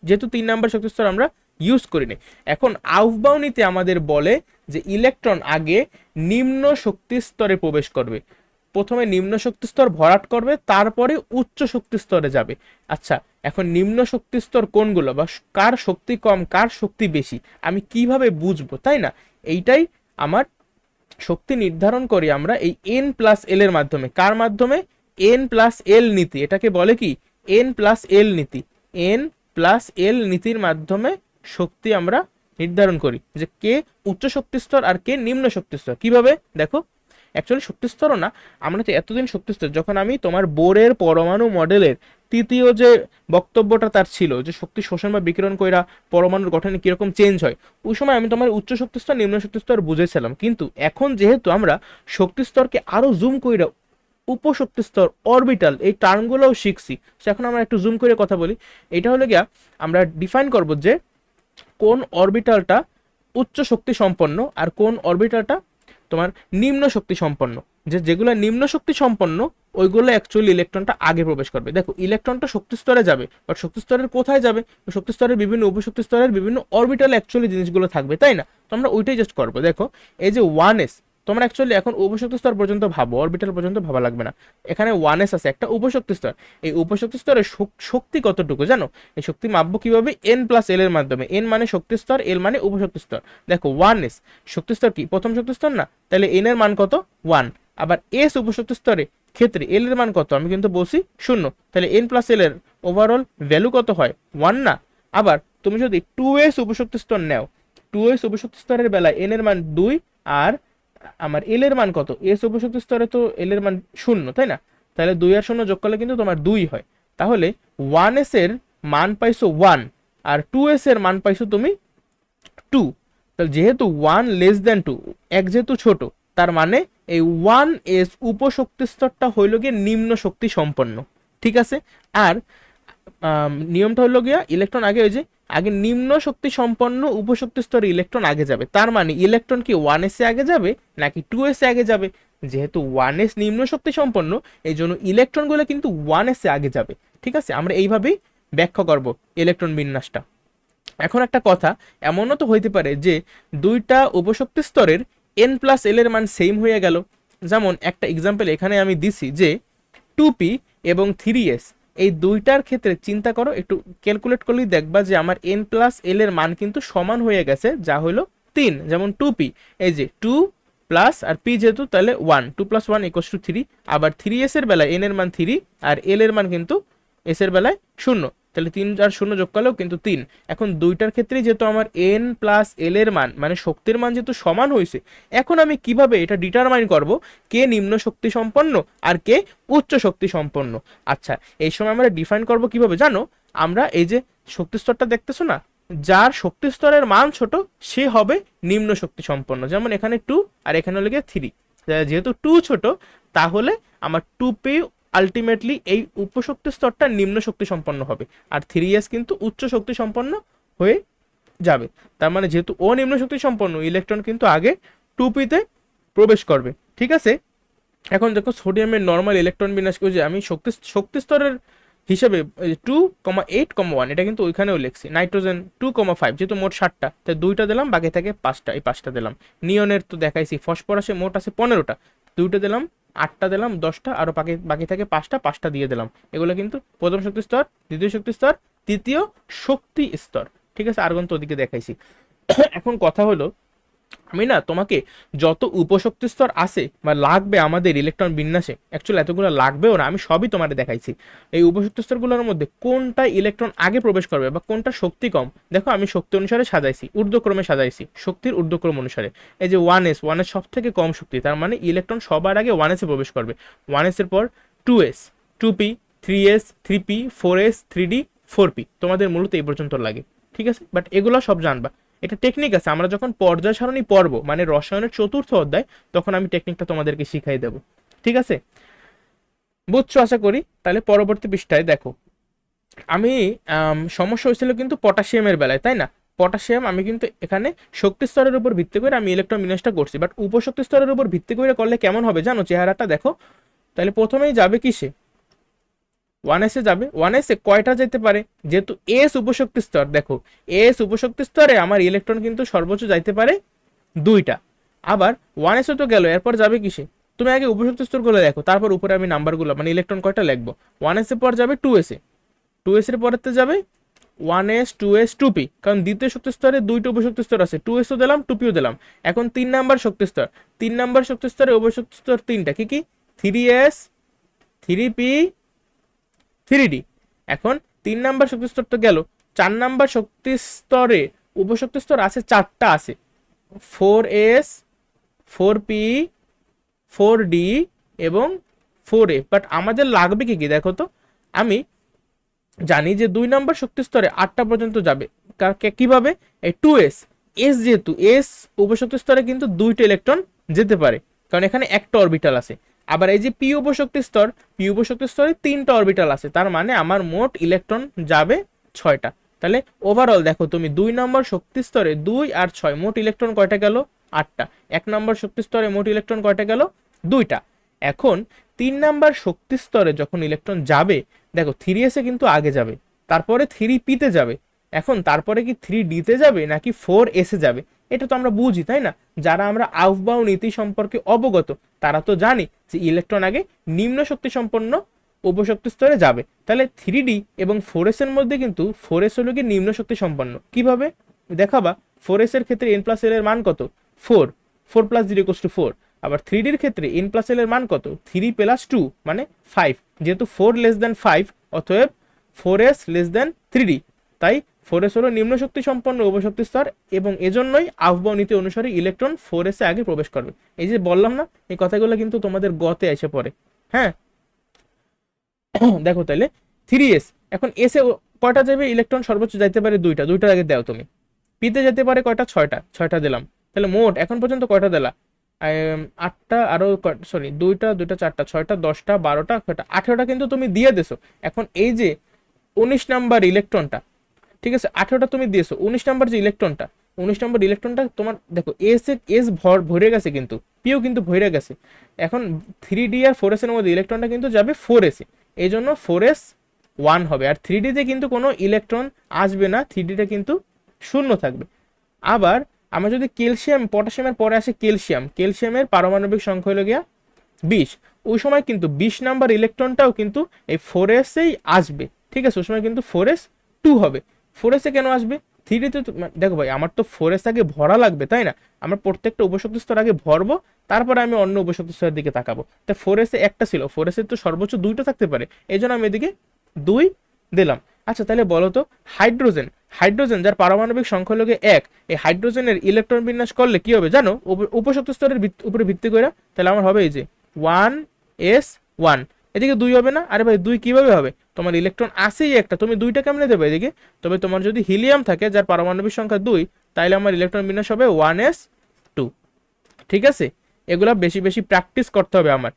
যেহেতু 3 নাম্বার শক্তি স্তর আমরা ইউজ করিনি। এখন আউফবাউ নীতি আমাদের বলে যে ইলেকট্রন আগে নিম্ন শক্তি স্তরে প্রবেশ করবে, প্রথমে নিম্ন শক্তি স্তর ভরাট করবে, তারপরে উচ্চ শক্তি স্তরে যাবে। আচ্ছা, এখন নিম্ন শক্তি স্তর কোনগুলো বা কার শক্তি কম কার শক্তি বেশি আমি কিভাবে বুঝবো, তাই না? এইটাই আমার শক্তি নির্ধারণ করি আমরা এই n+l এর মাধ্যমে। কার মাধ্যমে? n+l নীতি। এটাকে বলে কি? n+l নীতি। n+l নীতির মাধ্যমে শক্তি আমরা নির্ধারণ করি যে কে উচ্চ শক্তি স্তর আর কে নিম্ন শক্তি স্তর। কিভাবে দেখো, অ্যাকচুয়ালি শক্তি স্তরও না, আমরা তো এতদিন শক্তি স্তর, যখন আমি তোমার বোরের পরমাণু মডেলের তৃতীয় যে বক্তব্যটা তার ছিল যে শক্তি শোষণ বা বিকিরণ কইরা পরমাণুর গঠনে কিরকম চেঞ্জ হয়, ওই সময় আমি তোমার উচ্চ শক্তি স্তর নিম্ন শক্তি স্তর বুঝেছিলাম। কিন্তু এখন যেহেতু আমরা শক্তি স্তরকে আরো জুম কইরা উপশক্তি স্তর, অরবিটাল, এই টার্মগুলোও শিখছি, সো এখন আমরা একটু জুম করে কথা বলি। এটা হলো গিয়া আমরা ডিফাইন করব যে কোন অরবিটালটা উচ্চ শক্তি সম্পন্ন আর কোন অরবিটালটা তোমার নিম্ন শক্তি সম্পন্ন। যেগুলো নিম্ন শক্তি সম্পন্ন ওইগুলো অ্যাকচুয়ালি ইলেকট্রনটা আগে প্রবেশ করবে। দেখো ইলেকট্রনটা শক্তি স্তরে যাবে, বাট শক্তি স্তরের কোথায় যাবে? শক্তি স্তরের বিভিন্ন উপশক্তি স্তরের বিভিন্ন অরবিটালে অ্যাকচুয়ালি জিনিসগুলো থাকবে, তাই না? তো আমরা ওইটাই জাস্ট করবো। দেখো এই যে 1s, তোমরা অ্যাকচুয়ালি এখন উপশক্তি স্তর পর্যন্ত ভাবো, অরবিটাল পর্যন্ত ভাবা লাগবে না। এখানে 1s আছে, একটা উপশক্তি স্তর। এই উপশক্তি স্তরের শক্তি কতটুকু জানো? এই শক্তি মাপবো কিভাবে? n প্লাস এল এর মাধ্যমে। n মানে শক্তি স্তর, l মানে উপশক্তি স্তর। দেখো 1s শক্তি স্তর কি? প্রথম শক্তি স্তর না, তাহলে n এর মান কত? 1। আবার s উপশক্তি স্তরে ক্ষেত্রে l এর মান কত? আমি কিন্তু বলছি 0, তাহলে n প্লাস l এর ওভারঅল ভ্যালু কত হয়? 1 না? আবার তুমি যদি 2s উপশক্তি স্তর নাও, 2s উপশক্তি স্তরের বেলায় n এর মান 2, আর আমার এল এর মান কত? এস উপশক্তি স্তরে তো এল এর মান 0, তাই না? তাহলে 2 আর 0 যোগ করলে কিন্তু তোমার 2 হয়। তাহলে 1s এর মান পাইছো 1, আর 2s এর মান পাইছো তুমি 2। তাহলে যেহেতু 1 লেস দেন 2, এক যেহেতু ছোট, তার মানে এই 1s উপশক্তি স্তরটা হইল গিয়ে নিম্ন শক্তি সম্পন্ন। ঠিক আছে? আর নিয়মটা হলো গিয়া ইলেকট্রন আগে, ওই যে আগে নিম্ন শক্তি সম্পন্ন উপশক্তি স্তরে ইলেকট্রন আগে যাবে। তার মানে ইলেকট্রন কি 1s এ আগে যাবে নাকি 2s এ আগে যাবে? যেহেতু 1s নিম্ন শক্তি সম্পন্ন, এই জন্য ইলেকট্রনগুলো কিন্তু 1s এ আগে যাবে। ঠিক আছে? আমরা এইভাবেই ব্যাখ্যা করব ইলেকট্রন বিন্যাসটা। এখন একটা কথা, এমনও তো হইতে পারে যে দুইটা উপশক্তি স্তরের n প্লাস এল এর মান সেম হয়ে গেল। যেমন একটা এক্সাম্পল এখানে আমি দিছি যে 2p এবং 3s, এই দুইটার ক্ষেত্রে চিন্তা করো, একটু ক্যালকুলেট করলেই দেখবা যে আমার n প্লাস এল এর মান কিন্তু সমান হয়ে গেছে, যা হলো 3। যেমন 2p, এই যে 2 প্লাস আর p যেহেতু, তাহলে 1, 2 প্লাস 1 ইকুয়ালস টু 3। আবার 3s এর বেলায় n এর মান 3 আর l এর মান কিন্তু s এর বেলায় 0, তাহলে 3 আর 0 যোগ করলেও কিন্তু 3। এখন দুইটার ক্ষেত্রেই যেহেতু আমার n প্লাস এল এর মান মানে শক্তির মান যেহেতু সমান হয়েছে, এখন আমি কিভাবে এটা ডিটারমাইন করব কে নিম্ন শক্তি সম্পন্ন আর কে উচ্চ শক্তি সম্পন্ন? আচ্ছা, এই সময় আমরা ডিফাইন করব কিভাবে জানো? আমরা এই যে শক্তি স্তরটা দেখতেছো না, যার শক্তি স্তরের মান ছোট সে হবে নিম্ন শক্তি সম্পন্ন। যেমন এখানে 2 আর এখানে হলো গিয়ে 3, যেহেতু 2 ছোট, তাহলে আমার 2p আলটিমেটলি এই উপশক্তি স্তরটা নিম্ন শক্তি সম্পন্ন হবে, আর 3s কিন্তু উচ্চ শক্তি সম্পন্ন হয়ে যাবে। তার মানে যেহেতু ও নিম্ন শক্তি সম্পন্ন, ইলেকট্রন কিন্তু আগে 2p তে প্রবেশ করবে। ঠিক আছে? এখন দেখো সোডিয়ামের নর্মাল ইলেকট্রন বিন্যাস যে আমি শক্তি স্তরের হিসেবে 2,8,1 এটা কিন্তু ওইখানেও লিখছি। নাইট্রোজেন 2,5, যেহেতু মোট 7টা, তাই 2টা দিলাম, বাকি থাকে 5টা, এই 5টা দিলাম। নিয়নের তো দেখাইছি, ফসফরাসে মোট আছে 15টা, 2টা দিলাম, 8টা দিলাম, 10টা, আরো বাকি থাকে 5টা, 5টা দিয়ে দিলাম। এগুলো কিন্তু প্রথম শক্তি স্তর, দ্বিতীয় শক্তি স্তর, তৃতীয় শক্তি স্তর। ঠিক আছে? আর্গন তো ওদিকে দেখাইছি। এখন কথা হলো, আমি না তোমাকে যত উপশক্তি স্তর আছে বা লাগবে আমাদের ইলেকট্রন বিন্যাসে, অ্যাকচুয়ালি এতগুলো লাগবেও না, আমি সবই তোমাদের দেখাইছি। এই উপশক্তি স্তরগুলোর মধ্যে কোনটা ইলেকট্রন আগে প্রবেশ করবে বা কোনটা শক্তি কম, দেখো আমি শক্তি অনুসারে সাজাইছি, ঊর্ধ্বক্রমে সাজাইছি, শক্তির ঊর্ধ্বক্রম অনুসারে। এই যে 1s সব থেকে কম শক্তি, তার মানে ইলেকট্রন সবার আগে 1s এ প্রবেশ করবে। 1s এর পর 2s, 2p, 3s, 3p, 4s, 3d, 4p, তোমাদের মূলত এই পর্যন্ত লাগে। ঠিক আছে? বাট এগুলো সব জানবা, এটা টেকনিক আছে। আমরা যখন পর্যায় সারণী পড়ব, মানে রসায়নের 4র্থ অধ্যায়, তখন আমি টেকনিকটা তোমাদেরকে শিখাই দেব। ঠিক আছে? বুঝছো আশা করি। তাহলে পরবর্তী পৃষ্ঠায় দেখো, আমি সমস্যা হয়েছিল কিন্তু পটাশিয়ামের বেলায়, তাই না? পটাশিয়াম আমি কিন্তু এখানে শক্তি স্তরের উপর ভিত্তি করে আমি ইলেকট্রন বিন্যাসটা করছি, বাট উপশক্তি স্তরের উপর ভিত্তি করে করলে কেমন হবে জানো? চেহারাটা দেখো। তাহলে প্রথমেই যাবে কিসে? 1s এ যাবে। 1s এ কয়টা যেতে পারে? যেহেতু এস উপশক্তি স্তর, দেখো এস উপশক্তি স্তরে আমার ইলেকট্রন কিন্তু সর্বোচ্চ যাইতে পারে 2টা। আবার 1s তো গেল, এরপর যাবে কিসে? তুমি আগে উপশক্তি স্তরগুলো দেখো, তারপর উপরে আমি নাম্বারগুলো মানে ইলেকট্রন কয়টা লিখবো। 1s এর পর যাবে 2s এ, 2s এর পরেতে যাবে 1s, 2s, 2p, কারণ দ্বিতীয় শক্তি স্তরে 2টা উপশক্তি স্তর আছে, 2s ও দিলাম, 2p ও দিলাম। এখন 3 নাম্বার শক্তি স্তর, 3 নাম্বার শক্তি স্তরে উপশক্তি স্তর 3টা, কি কি? 3s, 3p, 3d। এখন 3 নাম্বার শক্তি স্তর তো গেল, 4 নাম্বার শক্তি স্তরে উপশক্তি স্তর আছে 4টা আছে, 4s, 4p, 4d এবং 4a। বাট আমাদের লাগবে কি কি দেখো তো। আমি জানি যে 2 নাম্বার শক্তি স্তরে 8টা পর্যন্ত যাবে, কিভাবে? এই 2s, যেহেতু এস উপশক্তি স্তরে কিন্তু 2টা ইলেকট্রন যেতে পারে, কারণ এখানে একটা অরবিটাল আছে। আবার এই যে পি উপশক্তি স্তর, পি উপশক্তি স্তরে 3টা অরবিটাল আছে, তার মানে আমার মোট ইলেকট্রন যাবে 6টা। তাহলে ওভারঅল দেখো তুমি 2 নম্বর শক্তি স্তরে 2 আর 6, মোট ইলেকট্রন কয়টা গেল? 8টা। 1 নম্বর শক্তি স্তরে মোট ইলেকট্রন কয়টা গেল? 2টা। এখন 3 নাম্বার শক্তি স্তরে যখন ইলেকট্রন যাবে, দেখো 3s এ কিন্তু আগে যাবে, তারপরে 3p তে যাবে, এখন তারপরে কি 3D-তে যাবে নাকি 4s-এ যাবে, এটা তো আমরা বুঝি তাই না। যারা আমরা আউফবাউ নীতি সম্পর্কে অবগত তারা তো জানি যে ইলেকট্রন আগে নিম্ন শক্তি সম্পন্ন উপশক্তি স্তরে যাবে। তাহলে 3D এবং 4s এর মধ্যে কিন্তু 4s হলো কি নিম্ন শক্তি সম্পন্ন। কিভাবে দেখাবা, 4s এর ক্ষেত্রে n+l এর মান কত, 4, 4 + 0 = 4। আবার 3D-র ক্ষেত্রে n+l এর মান কত, 3 + 2 মানে 5। যেহেতু 4 < 5 অতএব 4s < 3D, তাই 4s হলো নিম্ন শক্তি সম্পন্ন উপশক্তি স্তর এবং এজন্যই আউফবাউ নীতি অনুসারে ইলেকট্রন 4s এ আগে প্রবেশ করবে। এই যে বললাম না, এই কথাগুলো কিন্তু তোমাদের গতে এসে পড়ে। হ্যাঁ দেখো তাহলে 3s, এখন এস এ কয়টা যাবে ইলেকট্রন, সর্বোচ্চ যাইতে পারে দুইটা, দুইটার আগে দাও তুমি। পিতে যেতে পারে কয়টা, ছয়টা, ছয়টা দিলাম। তাহলে মোট এখন পর্যন্ত কয়টা দিলা, আটটা, আরো সরি দুইটা, দুইটা চারটা, ছয়টা, 10টা, 12টা, 18টা কিন্তু তুমি দিয়ে দিছো। এখন এই যে 19 নাম্বার ইলেকট্রনটা, ঠিক আছে 18টা তুমি দিয়েছো, 19 নাম্বার যে ইলেকট্রনটা, 19 নম্বর ইলেকট্রনটা তোমার দেখো এস ভরে গেছে, কিন্তু পিও কিন্তু ভরে গেছে। এখন 3D আর 4s এর মধ্যে ইলেকট্রনটা কিন্তু যাবে 4s এ, এই জন্য 4s 1 হবে। আর 3D-তে কিন্তু কোনো ইলেকট্রন আসবে না, 3D-টা কিন্তু শূন্য থাকবে। আবার আমরা যদি ক্যালসিয়াম পটাশিয়ামের পরে আসে ক্যালসিয়ামের পারমাণবিক সংখ্যা হলো গিয়া 20, ওই সময় কিন্তু 20 নাম্বার ইলেকট্রনটাও কিন্তু এই 4s-এই আসবে। ঠিক আছে, ওই সময় কিন্তু 4s 2 হবে। 4s-এ কেন আসবে, 3D-তে দেখো ভাই আমার তো 4s আগে ভরা লাগবে তাই না, আমরা প্রত্যেকটা উপশক্তি স্তর আগে ভরবো, তারপরে আমি অন্য উপশক্তি স্তরের দিকে তাকাবো। তা 4s-এ একটা ছিল, 4s-এ তো সর্বোচ্চ 2টা থাকতে পারে, এই জন্য আমি এদিকে 2 দিলাম। আচ্ছা তাহলে বলো তো হাইড্রোজেন, যার পারমাণবিক সংখ্যা হলো 1, এই হাইড্রোজেনের ইলেকট্রন বিন্যাস করলে কি হবে জানো, উপশক্তি স্তরের উপরে ভিত্তি করে। তাহলে আমার হবে এই যে 1s1, এদিকে 2 হবে না, আরে ভাই 2 কিভাবে হবে, তোমার ইলেকট্রন আসেই একটা, তুমি 2টা কেমনে দেবে এদিকে। তবে তোমার যদি হিলিয়াম থাকে যার পারমাণবিক সংখ্যা 2, তাহলে আমার ইলেকট্রন বিন্যাস হবে 1s2। ঠিক আছে, এগুলা বেশি বেশি প্র্যাকটিস করতে হবে আমার।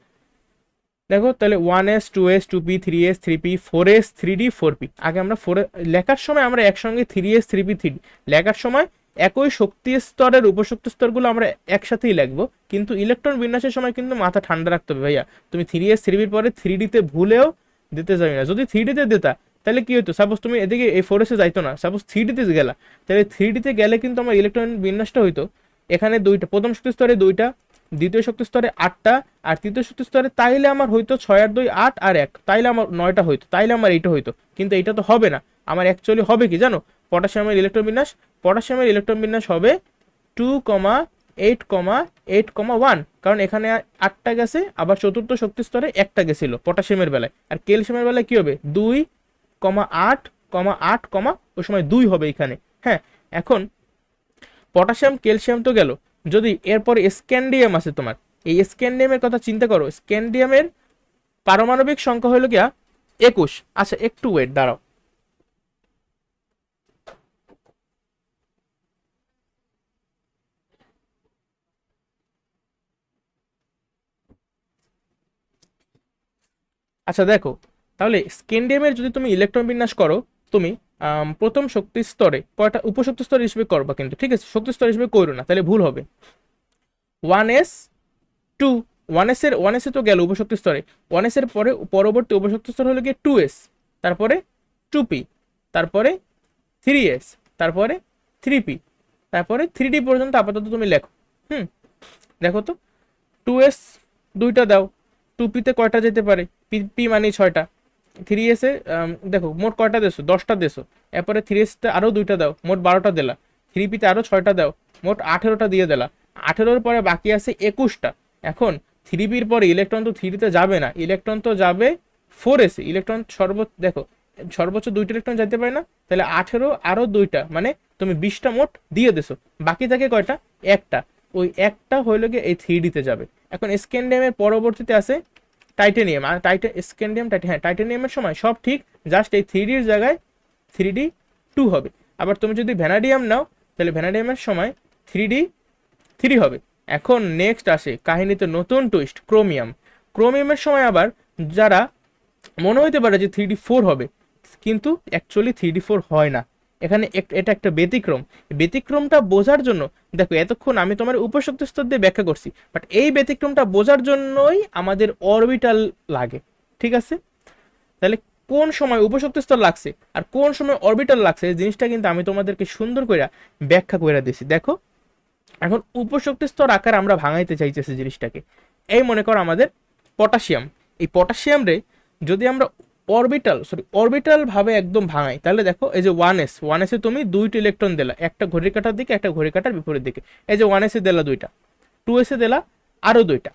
দেখো তাহলে 1s 2s 2p 3s 3p 4s 3d 4p, আগে আমরা 4 লেখার সময় আমরা একসঙ্গে 3s 3p 3d লেখার সময় একই শক্তি স্তরের উপশক্তি স্তরগুলো আমরা একসাথেই লিখবো, কিন্তু ইলেকট্রন বিন্যাসের সময় কিন্তু মাথা ঠান্ডা রাখতে হবে ভাইয়া। তুমি 3s 3p পরে 3d তে ভুলেও দিতে যাবে না। যদি 3d তে দিতা তাহলে কি হতো, সাপোজ তুমি এদিকে এই 4s এ যাইতো না, সাপোজ 3d তে গেলা, তাহলে 3d তে গেলে কিন্তু আমার ইলেকট্রন বিন্যাসটা হইতো এখানে দুইটা, প্রথম শক্তি স্তরে দুইটা, দ্বিতীয় শক্তি স্তরে 8টা, আর তৃতীয় শক্তি স্তরে তাইলে আমার হইতো 6 আর 2 8 আর 1, তাইলে আমার 9টা হইতো, তাইলে আমার এইটা হইতো। কিন্তু এটা তো হবে না, আমার অ্যাকচুয়ালি হবে কি জানো, পটাশিয়ামের ইলেকট্রন বিন্যাস হবে 2,8,8,1, কারণ এখানে 8টা গেছে, আবার চতুর্থ শক্তি স্তরে একটা গেছিল পটাশিয়ামের বেলায়। আর ক্যালসিয়ামের বেলায় কি হবে 2,8,8, ওই সময় 2 হবে এখানে। হ্যাঁ এখন পটাশিয়াম ক্যালসিয়াম তো গেল, যদি এরপর স্ক্যান্ডিয়াম আছে তোমার, এই স্ক্যান্ডিয়ামের কথা চিন্তা করো, স্ক্যান্ডিয়ামের পারমাণবিক সংখ্যা হলো গিয়া 21। আচ্ছা একটু ওয়েট দাঁড়াও, আচ্ছা দেখো তাহলে স্ক্যান্ডিয়ামের যদি তুমি ইলেকট্রন বিন্যাস করো, তুমি প্রথম শক্তি স্তরে কয়টা উপশক্তি স্তর হিসেবে করবা, কিন্তু ঠিক আছে শক্তি স্তর হিসেবে করো না, তাহলে ভুল হবে। 1s 2, 1s এ তো গেল উপশক্তি স্তরে, 1s এর পরে পরবর্তী উপশক্তি স্তর হলো গিয়ে 2s, তারপরে 2p, তারপরে 3s, তারপরে 3p, তারপরে 3d পর্যন্ত আপাতত তুমি লেখো। হুম দেখো তো 2s 2টা দাও, 2p তে কয়টা যেতে পারে, p মানে 6টা, 3s এ দেখো মোট কয়টা দেছো, 10টা দেছো, এরপরে 3s তে আরো 2টা দাও, মোট 12টা দিলা, 3p তে আরো 6টা দাও, মোট 18টা দিয়ে দিলা, 18-র পরে বাকি আছে 21টা। এখন 3pর পরে ইলেকট্রন তো 3d তে যাবে না, ইলেকট্রন তো যাবে 4s এ, ইলেকট্রন দেখো সর্বোচ্চ 2টা ইলেকট্রন যেতে পারে না, তাহলে 18 আরো 2টা মানে তুমি 20টা মোট দিয়ে দেছো, বাকি থাকে কয়টা, একটা, ওই একটা হইলো গিয়ে এই 3d তে যাবে। এখন স্ক্যান্ডিয়ামের পরবর্তীতে আছে টাইটানিয়াম, আর স্ক্যান্ডিয়াম হ্যাঁ টাইটানিয়ামের সময় সব ঠিক, জাস্ট এই 3d-র জায়গায় 3d 2 হবে। আবার তুমি যদি ভ্যানাডিয়াম নাও তাহলে ভ্যানাডিয়ামের সময় 3d 3 হবে। এখন নেক্সট আসে কাহিনীতে নতুন টুইস্ট, ক্রোমিয়ামের সময় আবার যারা মনে হইতে পারে যে 3d 4 হবে, কিন্তু অ্যাকচুয়ালি 3d 4 হয় না, এখানে এটা একটা ব্যতিক্রম। ব্যতিক্রমটা বোঝার জন্য দেখো এতক্ষণ আমি তোমার উপশক্তি স্তর দিয়ে ব্যাখ্যা করছি, বাট এই ব্যতিক্রমটা বোঝার জন্যই আমাদের অরবিটাল লাগে। ঠিক আছে, তাহলে কোন সময় উপশক্তি স্তর লাগছে আর কোন সময় অরবিটাল লাগছে এই জিনিসটা কিন্তু আমি তোমাদেরকে সুন্দর করে ব্যাখ্যা করে দিছি। দেখো এখন উপশক্তি স্তর আকার আমরা ভাঙাইতে চাইতেছি জিনিসটাকে। এই মনে করো আমাদের পটাশিয়াম, এই পটাশিয়াম রে যদি আমরা অরবিটাল ভাবে একদম ভাঙাই, তাহলে দেখো এই যে 1s এ তুমি দুইটা ইলেকট্রন দিলা, একটা ঘড়ির কাঁটার দিকে একটা ঘড়ির কাঁটার বিপরীত দিকে। এই যে 1s এ দিলা দুইটা, 2s এ দিলা আরো দুইটা,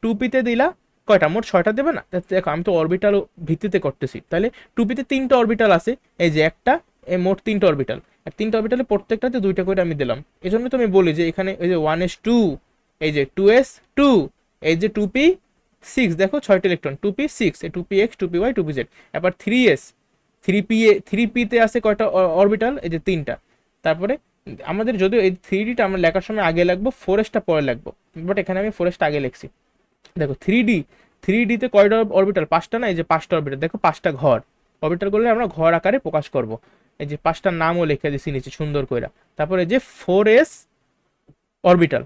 2p তে দিলা কয়টা, মোট 6টা দেবে না? দেখো আমি তো অরবিটাল ভিত্তিতে করতেছি, তাহলে 2p তে 3টা অরবিটাল আছে, এই যে একটা, এই মোট 3টা অরবিটাল, আর 3টা অরবিটালে প্রত্যেকটাতে দুইটা করে আমি দিলাম। এই জন্য তো আমি বলি যে এখানে এই যে 1s2, এই যে 2s2, এই যে 2p6, দেখো 6টা ইলেকট্রন, 2p6, এই 2px 2py 2pz। এবার 3s, 3p তে আছে কয়টা অরবিটাল, এই যে 3টা। তারপরে আমাদের যদিও এই 3dটা আমরা লেখার সময় আগে লাগবো, 4sটা পরে লাগবো, বাট এখানে আমি 4sটা আগে লিখছি। দেখো 3D তে কয়টা অরবিটাল, 5টা না? এই যে 5টা অরবিটাল, দেখো 5টা ঘর, অরবিটাল করলে আমরা ঘর আকারে প্রকাশ করব। এই যে 5টার নামও লিখে দিছি নিচে সুন্দর কইরা। তারপরে যে 4s অরবিটাল,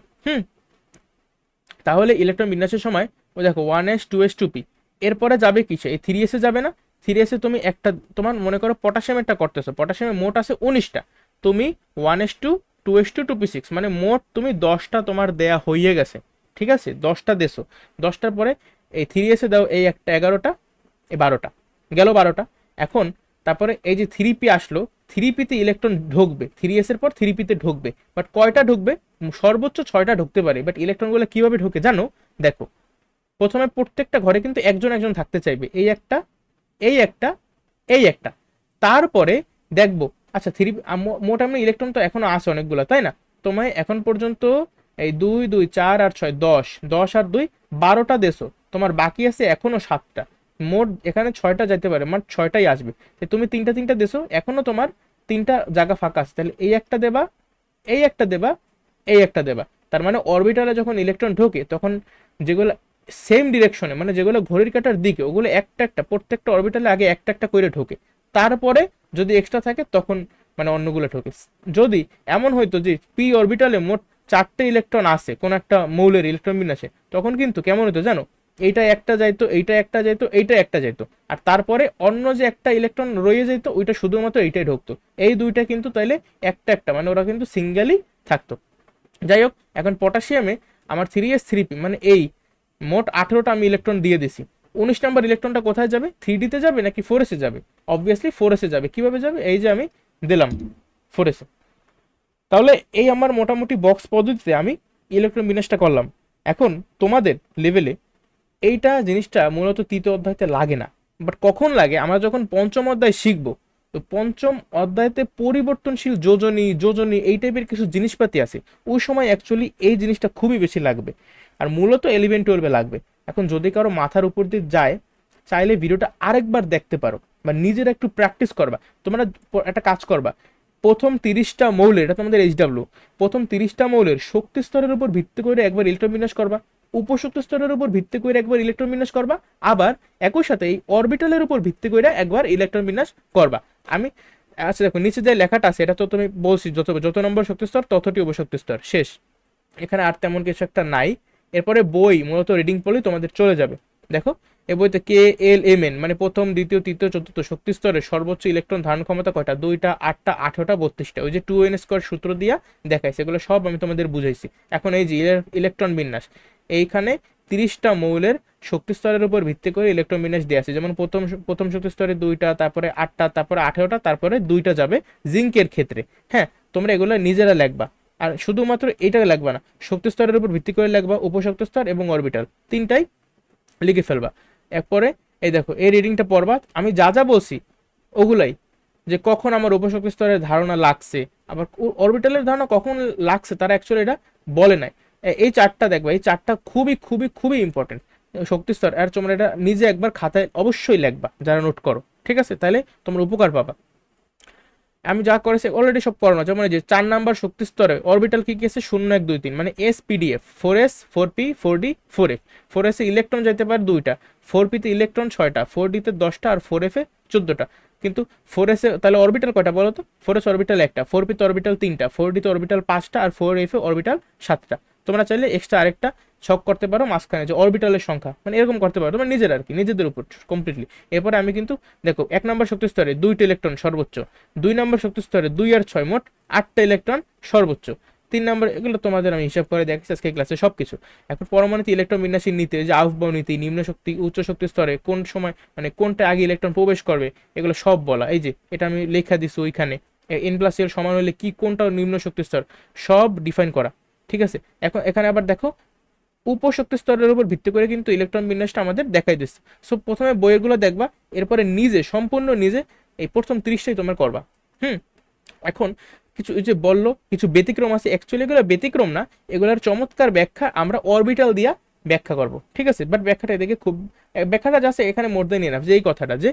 তাহলে ইলেকট্রন বিন্যাসের সময় ও দেখো 1s 2s 2p, এরপরে যাবে কিসে, এই 3s এ যাবে না? 3s এ তুমি একটা, তোমার মনে করো পটাশিয়ামেরটা করতেছো, পটাশিয়ামের মোট আছে 19টা, তুমি 1s2 2s2 2p6, মানে মোট তুমি 10টা তোমার দেয়া হয়ে গেছে। ঠিক আছে, 10টা দেছো, 10টার পরে এই 3s এ দাও এই একটা 11টা, এই 12টা গেল, 12টা। এখন তারপরে এই যে 3p আসলো, 3p তে ইলেকট্রন ঢুকবে, 3s এর পর 3p তে ঢুকবে, বাট কয়টা ঢুকবে? সর্বোচ্চ 6টা ঢুকতে পারে। বাট ইলেকট্রনগুলো কিভাবে ঢুকে জানো? দেখো প্রথমে প্রত্যেকটা ঘরে কিন্তু একজন একজন থাকতে চাইবে, এই একটা, এই একটা, এই একটা। তারপরে দেখবো আচ্ছা মোট আমি ইলেকট্রন তো এখনো আছে অনেকগুলো, তাই না? তোমায় এখন পর্যন্ত এই 2 2 4 আর 6 10, 10 আর 2 12টা দেশো, তোমার বাকি আছে এখনো 7টা। মোট এখানে 6টা যেতে পারে, মোট 6টাই আসবে। তুমি 3টা দেশো, এখনো তোমার 3টা জায়গা ফাঁকা আছে, তাহলে এই একটা দেবা, এই একটা দেবা, এই একটা দেবা। তার মানে অরবিটালে যখন ইলেকট্রন ঢোকে তখন যেগুলো সেম ডিরেকশনে, মানে যেগুলো ঘড়ির কাঁটার দিকে, ওগুলো একটা একটা প্রত্যেকটা অরবিটালে আগে একটা একটা করে ঢোকে, তারপরে যদি এক্সট্রা থাকে তখন মানে অন্যগুলো ঢোকে। যদি এমন হইতো যে পি অরবিটালে মোট 4টে ইলেকট্রন আছে কোন একটা মৌলের ইলেকট্রন বিন্যাসে, তখন কিন্তু কেমন হতো জানো? এইটা একটা যাইতো, এইটা একটা যাইতো, এইটা একটা যাইতো, আর তারপরে অন্য যে একটা ইলেকট্রন রয়ে যেত ওইটা শুধুমাত্র এইটাই ঢুকতো। এই দুইটা কিন্তু তাইলে একটা একটা, মানে ওরা কিন্তু সিঙ্গেলই থাকতো। যাই হোক, এখন পটাশিয়ামে আমার 3s 3p, মানে এই মোট 18টা আমি ইলেকট্রন দিয়ে দিছি। 19 নম্বর ইলেকট্রনটা কোথায় যাবে? 3d তে যাবে নাকি 4s এ যাবে? অবভিয়াসলি 4s এ যাবে। কিভাবে যাবে? এই যে আমি দিলাম 4s এ। তাহলে এই আমার মোটামুটি বক্স পদ্ধতিতে আমি ইলেকট্রন বিন্যাসটা করলাম। এখন তোমাদের লেভেলে এইটা জিনিসটা মূলত তৃতীয় অধ্যায়তে লাগে না, বাট কখন লাগে? আমরা যখন পঞ্চম অধ্যায় শিখবো, তো পঞ্চম অধ্যায়তে পরিবর্তনশীল যোজনী এই টাইপের কিছু জিনিসপাতি আছে, ওই সময় অ্যাকচুয়ালি এই জিনিসটা খুবই বেশি লাগবে, আর মূলত 11 12 লাগবে। এখন যদি কারো মাথার উপর দিয়ে যায়, চাইলে ভিডিওটা আরেকবার দেখতে পারো বা নিজের একটু প্র্যাকটিস করবা। তোমরা একটা কাজ করবা, প্রথম 30টা মৌলের, এটা তোমাদের এইচডাব্লিউ, প্রথম 30টা মৌলের শক্তি স্তরের উপর ভিত্তি করে একবার ইলেকট্রন বিন্যাস করবা, উপশক্তি স্তরের উপর ভিত্তি করে একবার ইলেকট্রন বিন্যাস করবা, আবার একই সাথে এই অরবিটালের উপর ভিত্তি করে একবার ইলেকট্রন বিন্যাস করবা। আমি আচ্ছা দেখো নিচে যে লেখাটা আছে এটা তো তুমি বলছি, যত যত নম্বর শক্তি স্তর ততটি উপশক্তি স্তর, শেষ। এখানে আর তেমন কিছু একটা নাই। এরপরে বই মূলত রিডিং পড়লেই তোমাদের চলে যাবে। দেখো এই বইতে KLMN মানে প্রথম দ্বিতীয় তৃতীয় চতুর্থ শক্তি স্তরের সর্বোচ্চ ইলেকট্রন ধারণ ক্ষমতা কয়টা? 2টা 8টা 18টা 32টা, ওই যে 2n² সূত্র দিয়া দেখাইছে, এগুলো সব আমি তোমাদের বুঝাইছি। এখন এই যে ইলেকট্রন বিন্যাস, এইখানে 30টা মৌলের শক্তি স্তরের উপর ভিত্তি করে ইলেকট্রন বিন্যাস দেওয়া আছে। যেমন প্রথম শক্তি স্তরে 2টা, তারপরে 8টা, তারপরে 18টা, তারপরে 2টা যাবে জিঙ্কের ক্ষেত্রে। হ্যাঁ, তোমরা এগুলো নিজেরা লিখবা, আর শুধুমাত্র এইটা লাগবে না, শক্তি স্তরের উপর ভিত্তি করে লাগবা উপশক্তি স্তর এবং অরবিটাল, তিনটাই লিখে ফেলবা। এরপরে এই দেখো এই রিডিংটা পড়বা, আমি যা যা বলছি ওগুলাই, যে কখন আমার উপশক্তি স্তরের ধারণা লাগছে, আবার অরবিটালের ধারণা কখন লাগছে তারা অ্যাকচুয়ালি এটা বলে নাই। এই চারটা দেখবা, এই চারটা খুবই খুবই খুবই ইম্পর্টেন্ট শক্তি স্তর, আর তোমরা এটা নিজে একবার খাতায় অবশ্যই লিখবা যারা নোট করো, ঠিক আছে? তাহলে তোমরা উপকার পাবা। আমি যা করেছি অলরেডি সব করানো, যেমন এই যে 4 নাম্বার শক্তি স্তরে অরবিটাল কি কি আছে? 0 1 2 3, মানে SPDF, 4s 4p 4d 4f। 4s এ ইলেকট্রন যেতে পারে 2টা, 4p তে ইলেকট্রন 6টা, 4d তে 10টা, আর 4f এ 14টা। কিন্তু 4s এ তাহলে অরবিটাল কয়টা বলো তো? 4s অরবিটাল একটা, 4p তে অরবিটাল 3টা, 4d তে অরবিটাল 5টা, আর 4f এ অরবিটাল 7টা। তোমরা চাইলে এক্সট্রা আরেকটা ছক করতে পারো মাঝখানে যে অরবিটালের সংখ্যা, মানে এরকম করতে পারো তোমার নিজের আর কি, নিজেদের উপর কমপ্লিটলি। এরপরে আমি কিন্তু দেখো 1 নম্বর শক্তি স্তরে 2টা ইলেকট্রন সর্বোচ্চ, 2 নম্বর শক্তি স্তরে 2 আর 6 মোট 8টা ইলেকট্রন সর্বোচ্চ, 3 নম্বর, এগুলো তোমাদের আমি হিসাব করে দেখছি আজকে ক্লাসে সবকিছু। এখন পরমাণুতে ইলেকট্রন বিন্যাসের নীতি, যে আউফবাউ নীতি, নিম্ন শক্তি উচ্চ শক্তি স্তরে কোন সময় মানে কোনটা আগে ইলেকট্রন প্রবেশ করবে, এগুলো সব বলা। এই যে এটা আমি লেখা দিছি ওইখানে, n+l সমান হলে কি, কোনটা নিম্ন শক্তি স্তর, সব ডিফাইন করা। ঠিক আছে, এখন এখানে আবার দেখো উপশক্তি স্তরের উপর ভিত্তি করে কিন্তু ইলেকট্রন বিন্যাসটা আমাদের দেখাই দিচ্ছে। সো প্রথমে বইয়েরগুলো দেখবা, এরপরে নিজে সম্পূর্ণ নিজে এই প্রথম 30টাই তোমার করবা। এখন কিছু যে বললো কিছু ব্যতিক্রম আছে, অ্যাকচুয়ালি এগুলো ব্যতিক্রম না, এগুলোর চমৎকার ব্যাখ্যা আমরা অরবিটাল দিয়া ব্যাখ্যা করব। ঠিক আছে, বাট ব্যাখ্যাটা এদিকে খুব, ব্যাখ্যাটা যাচ্ছে এখানে মোর দেন এনাফ, যে এই কথাটা যে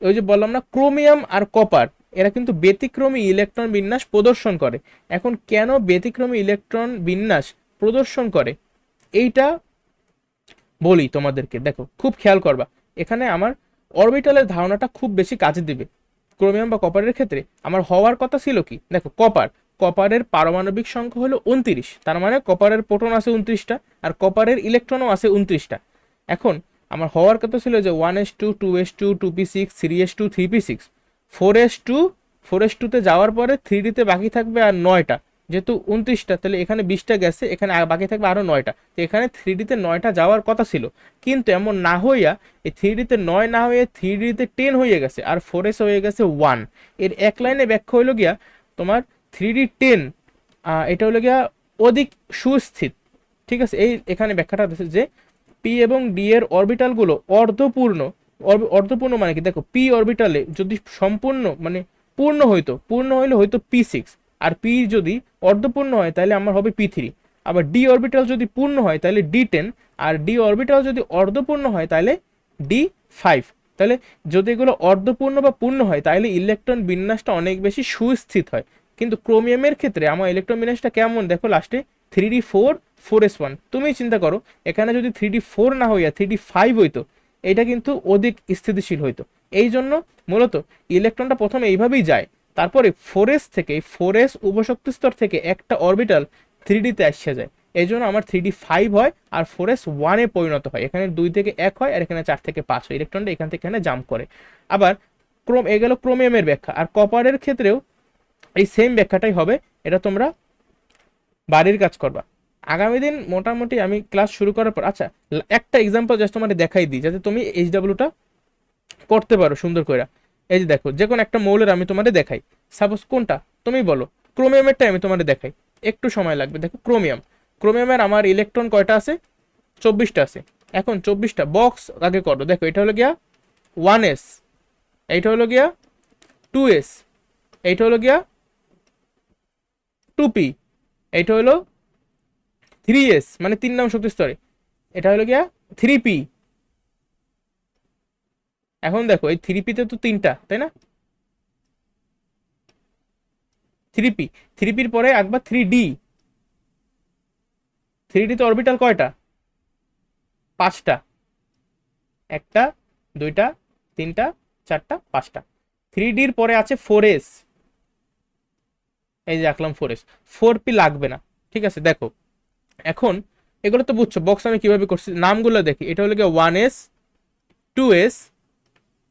ওই যে বললাম না ক্রোমিয়াম আর কপার এরা কিন্তু ব্যতিক্রমী ইলেকট্রন বিন্যাস প্রদর্শন করে। এখন কেন ব্যতিক্রমী ইলেকট্রন বিন্যাস প্রদর্শন করে এইটা বলি তোমাদেরকে, দেখো খুব খেয়াল করবা, এখানে আমার অরবিটালের ধারণাটা খুব বেশি কাজে দিবে। ক্রোমিয়াম বা কপারের ক্ষেত্রে আমার হওয়ার কথা ছিল কি, দেখো কপারের পারমাণবিক সংখ্যা হলো 29, তার মানে কপারের প্রোটন আছে 29টা আর কপারের ইলেকট্রনও আছে 29টা। এখন আমার হওয়ার কথা ছিল যে 1s2 2s2 2p6 3s2 3p6 4s2, 4s2 যাওয়ার পরে 3d বাকি থাকবে আর 9টা, যেহেতু 29টা তাহলে এখানে 20টা গেছে, এখানে বাকি থাকবে আরো 9টা, তো এখানে 3d 9টা যাওয়ার কথা ছিল। কিন্তু এমন না হইয়া এই 3d 9 না হয়ে 3d 10 হয়ে গেছে আর 4s হয়ে গেছে 1। এর এক লাইনে ব্যাখ্যা হইল গিয়া তোমার 3d 10 এটা হলো গিয়া অধিক সুস্থিত। ঠিক আছে, এই এখানে ব্যাখ্যাটা দিচ্ছে যে পি এবং ডি এর অরবিটালগুলো অর্ধপূর্ণ। অর্ধপূর্ণ মানে কি, দেখো পি অরবিটালে যদি সম্পূর্ণ মানে পূর্ণ হইলে হয়তো p6, আর পি যদি অর্ধপূর্ণ হয় তাহলে আমার হবে p3। আবার ডি অরবিটাল যদি পূর্ণ হয় তাহলে d10, আর ডি অরবিটাল যদি অর্ধপূর্ণ হয় তাহলে d5। তাহলে যদি এগুলো অর্ধপূর্ণ বা পূর্ণ হয় তাহলে ইলেকট্রন বিন্যাসটা অনেক বেশি সুস্থিত হয়। কিন্তু ক্রোমিয়ামের ক্ষেত্রে আমার ইলেকট্রন বিন্যাসটা কেমন, দেখো লাস্টে 3d4 4s1। তুমি চিন্তা করো এখানে যদি 3d4 না হইয়া 3d5 হইতো, এটা কিন্তু অধিক স্থিতিশীল হইতো। এই জন্য মূলত ইলেকট্রনটা প্রথমে এইভাবেই যায়, তারপরে 4s থেকে 4s উপশক্তি স্তর থেকে একটা অরবিটাল 3d-তে আসছে যায়। এই জন্য আমার 3d5 হয় আর 4s 1-এ পরিণত হয়, এখানে 2 থেকে 1 হয় আর এখানে 4 থেকে 5 হয়, ইলেকট্রনটা এখান থেকে এখানে জাম্প করে। আবার এ গেল ক্রোমিয়ামের ব্যাখ্যা। আর কপারের ক্ষেত্রেও এই সেম ব্যাখ্যাটাই হবে, এটা তোমরা বাড়ির কাজ করবা। আগামী দিন মোটামুটি আমি ক্লাস শুরু করার পর, আচ্ছা একটা এক্সাম্পল জাস্ট তোমাদের দেখাই দিই যাতে তুমি এইচডাব্লিউটা করতে পারো সুন্দর করে। এই যে দেখো যে কোনো একটা মৌলের আমি তোমাদের দেখাই, সাপোজ কোনটা তুমি বলো, ক্রোমিয়ামেরটা আমি তোমাদের দেখাই, একটু সময় লাগবে। দেখো ক্রোমিয়ামের আমার ইলেকট্রন কয়টা আছে, 24টা আছে। এখন 24টা বক্স আগে করো, দেখো এটা হলো গিয়া 1s, এইটা হলো গিয়া 2s, এইটা হলো গিয়া 2p, এইটা হলো 3s মানে 3 নং শক্তি স্তরে, এটা হলো গিয়া 3p। এখন দেখো এই 3p-তে তো 3টা তাই না, 3p, 3pর পরে একবার 3d, 3d-তে অরবিটাল কয়টা, 5টা, 1টা 2টা 3টা 4টা 5টা। 3d-র পরে আছে 4s, এই যে আঁকলাম 4s, 4p লাগবে না। ঠিক আছে, দেখো এখন এগুলো তো বুঝছো বক্স আমি কিভাবে করছি, নামগুলো দেখি, এটা হলো গিয়ে 1s 2s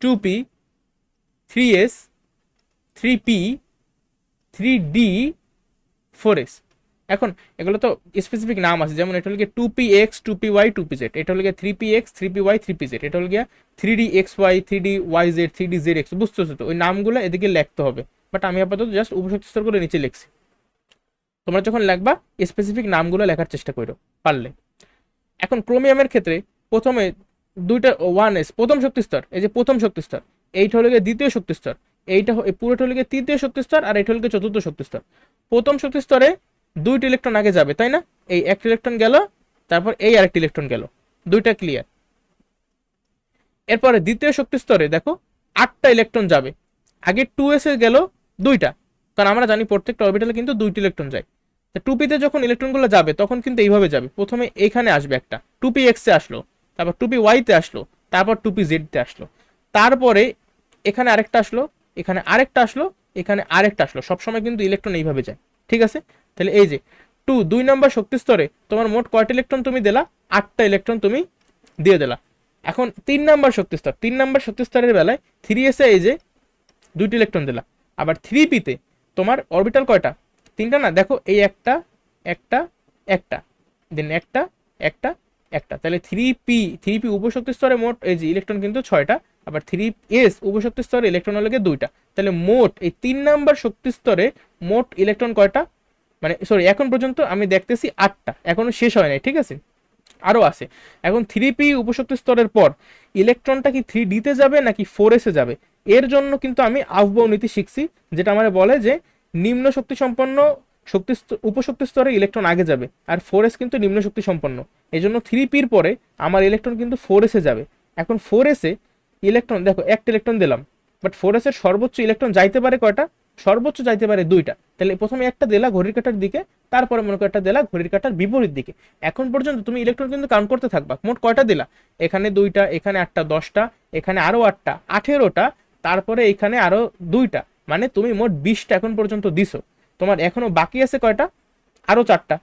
2p 3s 3p 3d 4s। এখন এগুলো তো স্পেসিফিক নাম আছে, যেমন এটা হলো গিয়ে 2px 2py 2pz, এটা হলো গিয়ে 3px 3py 3pz, এটা হলো গিয়ে 3dxy 3dyz 3dzx। বুঝতেছো তো, ওই নামগুলো এদিকে লিখতে হবে, বাট আমি আপাতত জাস্ট উপশক্তি স্তর করে নিচে লিখছি। তোমরা যখন লিখবা স্পেসিফিক নামগুলো লেখার চেষ্টা করো পারলে। এখন ক্রোমিয়ামের ক্ষেত্রে প্রথমে দুইটা 1s প্রথম শক্তি স্তর, এই যে প্রথম শক্তি স্তর, এইটা হলো গিয়ে দ্বিতীয় শক্তি স্তর, এইটা পুরোটা হলো গিয়ে তৃতীয় শক্তি স্তর, আর এইটা হলো গিয়ে চতুর্থ শক্তি স্তর। প্রথম শক্তি স্তরে 2টি ইলেকট্রন আগে যাবে তাই না, এই একটা ইলেকট্রন গেল, তারপর এই আরেকটি ইলেকট্রন গেল, দুইটা ক্লিয়ার। এরপরে দ্বিতীয় শক্তি স্তরে দেখো 8টা ইলেকট্রন যাবে, আগে 2s এ গেল 2টা, কারণ আমরা জানি প্রত্যেকটা অরবিটালে কিন্তু 2টি ইলেকট্রন যায়। 2p-তে যখন ইলেকট্রনগুলো যাবে তখন কিন্তু এইভাবে যাবে, প্রথমে এইখানে আসবে একটা 2px-এ আসলো, তারপর 2py-তে আসলো, তারপর 2pz-তে আসলো, তারপরে এখানে আরেকটা আসলো, এখানে আরেকটা আসলো, এখানে আরেকটা আসলো। সবসময় কিন্তু ইলেকট্রন এইভাবে যায়। ঠিক আছে, তাহলে এই যে 2 নম্বর শক্তি স্তরে তোমার মোট কয়টা ইলেকট্রন তুমি দিলা, 8টা ইলেকট্রন তুমি দিয়ে দিলা। এখন 3 নাম্বার শক্তিস্তর, 3 নাম্বার শক্তিস্তরের বেলায় 3s এ এই যে 2টি ইলেকট্রন দিলা। আবার 3p তে তোমার অরবিটাল কয়টা? 3টা না, দেখো এই একটা একটা একটা দেন একটা একটা একটা, তাহলে 3p উপশক্তি স্তরে মোট এই যে ইলেকট্রন কিন্তু 6টা, আবার 3s উপশক্তি স্তরে ইলেকট্রন হলো 2টা। তাহলে মোট এই 3 নাম্বার শক্তি স্তরে মোট ইলেকট্রন কয়টা, মানে সরি এখন পর্যন্ত আমি দেখতেছি 8টা, এখনো শেষ হয় নাই, ঠিক আছে, আরো আছে। এখন 3p উপশক্তি স্তরের পর ইলেকট্রনটা কি 3d তে যাবে নাকি 4s এ যাবে, এর জন্য কিন্তু আমি আফবাউ নীতি শিখছি, যেটা আমার বলে যে নিম্ন শক্তি সম্পন্ন উপশক্তি স্তরে ইলেকট্রন আগে যাবে, আর 4s কিন্তু নিম্ন শক্তি সম্পন্ন। এই জন্য 3p-র পরে আমার ইলেকট্রন কিন্তু 4s এ যাবে। এখন 4s এ ইলেকট্রন দেখো একটা ইলেকট্রন দিলাম, বাট 4s এর সর্বোচ্চ ইলেকট্রন যাইতে পারে কয়টা? সর্বোচ্চ যাইতে পারে 2টা। তাহলে প্রথমে একটা দিলা ঘড়ির কাঁটার দিকে, তারপরে মনে করো একটা দিলা ঘড়ির কাঁটার বিপরীত দিকে। এখন পর্যন্ত তুমি ইলেকট্রন কিন্তু কাউন্ট করতে থাকবা, মোট কয়টা দিলা, এখানে 2টা, এখানে 8টা, 10টা, এখানে আরো 8টা, 18টা, তারপরে এখানে আরো 2টা, মানে তুমি মোট 20টা এখন পর্যন্ত দিছো। তোমার এখনো বাকি আছে কয়টা? আরো 4টা।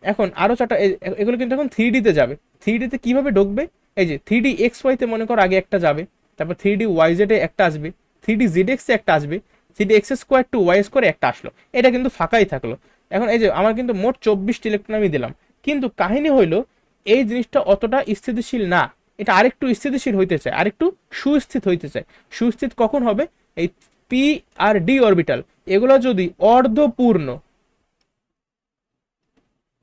এখন আরো 4টা, এগুলো কিন্তু এখন 3D তে যাবে। 3D তে কিভাবে ঢুকবে? এই যে 3D XY তে মনে করো আগে একটা যাবে, তারপর 3D YZ এ একটা আসবে, 3D ZX এ একটা আসবে, 3D X square to Y square একটা আসলো, এটা কিন্তু ফাঁকাই থাকলো। এখন এই যে আমার কিন্তু মোট 24টি ইলেকট্রন আমি দিলাম, কিন্তু কাহিনী হইলো এই জিনিসটা অতটা স্থিতিশীল না, এটা আরেকটু স্থিতিশীল হইতে চায়, আরেকটু সুস্থিত হইতে চায়। সুস্থিত কখন হবে? এই পি আর ডি অরবিটাল এগুলো যদি অর্ধপূর্ণ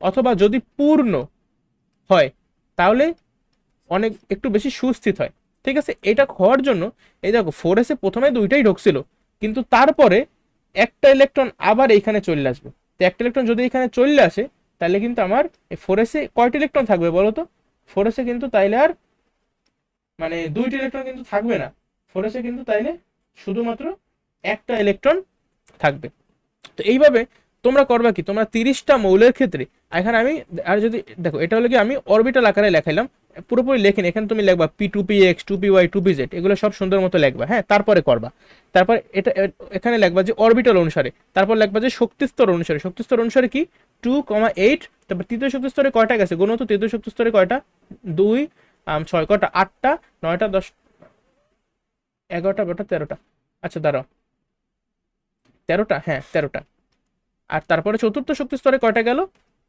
অথবা যদি পূর্ণ হয়, তাহলে অনেক একটু বেশি সুস্থিত হয়, ঠিক আছে। এটা হওয়ার জন্য এই দেখো 4s এ প্রথমে 2টাই ঢুকছিল, কিন্তু তারপরে একটা ইলেকট্রন আবার এইখানে চলে আসবে। তো একটা ইলেকট্রন যদি এখানে চলে আসে, তাহলে কিন্তু আমার এই 4s এ কয়টি ইলেকট্রন থাকবে বলো তো? 4s এ কিন্তু তাইলে আর মানে 2টি ইলেকট্রন কিন্তু থাকবে না, 4s এ কিন্তু তাইলে শুধুমাত্র একটা ইলেকট্রন থাকবে। তো এইভাবে তোমরা করবা কি, তোমরা 30টা মৌলের ক্ষেত্রে, এখানে আমি আর যদি দেখো এটা হলো কি আমি অরবিটাল আকারে লেখাইলাম, পুরোপুরি লেখেন, এখানে তুমি লিখবা p2px 2py 2pz, এগুলো সব সুন্দর মতো লিখবা, হ্যাঁ, তারপরে করবা। তারপর এটা এখানে লিখবা যে অরবিটাল অনুসারে, তারপর লিখবা যে শক্তিস্তর অনুসারে, শক্তিস্তর অনুসারে কি 2,8, তারপর তৃতীয় শক্তি স্তরে কয়টা গেছে গুণ তো, তৃতীয় শক্তি স্তরে কয়টা, 2 6 কয়টা, 8টা, 9টা, 10, 11টা, 12টা, 13টা, আচ্ছা দাঁড়াও, 13টা, হ্যাঁ 13টা। আর তারপরে চতুর্থ শক্তি স্তরে কয়টা গেল,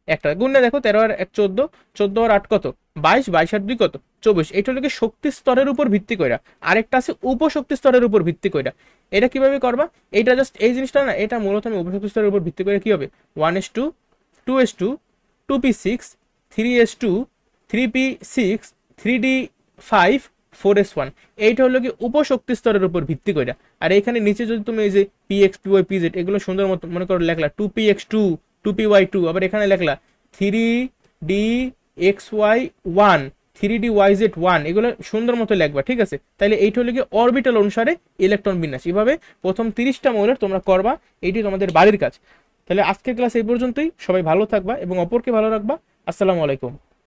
একটা, গুণে দেখো 13 আর 1 14, 14 আর 8 কত, 22, 22 আর 2 কত, 24। এটা হলো শক্তি স্তরের উপর ভিত্তি কইরা, আরেকটা আছে উপশক্তি স্তরের উপর ভিত্তি কইরা। এটা কিভাবে করবা? এটা জাস্ট এই জিনিসটা না, এটা মূলত আমি উপশক্তি স্তরের উপর ভিত্তি করে কি হবে, 1s2 2s2 2p6 3s2 3p6 3d5 4s1, এইটা হলো কি উপশক্তি স্তরের উপর ভিত্তি কইরা। আর এখানে নিচে যদি তুমি এই যে px py pz এগুলো সুন্দর মতো মনে করো লেখলা 2px2 2py2, আবার এখানে লেখলা 3dxy1 3dyz1, এগুলো সুন্দর মতো লিখবা, ঠিক আছে। তাহলে এইটা হলো কি অরবিটাল অনুসারে ইলেকট্রন বিন্যাস, এভাবে প্রথম 30টা মৌলের তোমরা করবা, এইটি তোমাদের বাড়ির কাজ। তাহলে আজকের ক্লাস এই পর্যন্তই, সবাই ভালো থাকবা এবং অপরকে ভালো রাখবা। আসসালামু আলাইকুম।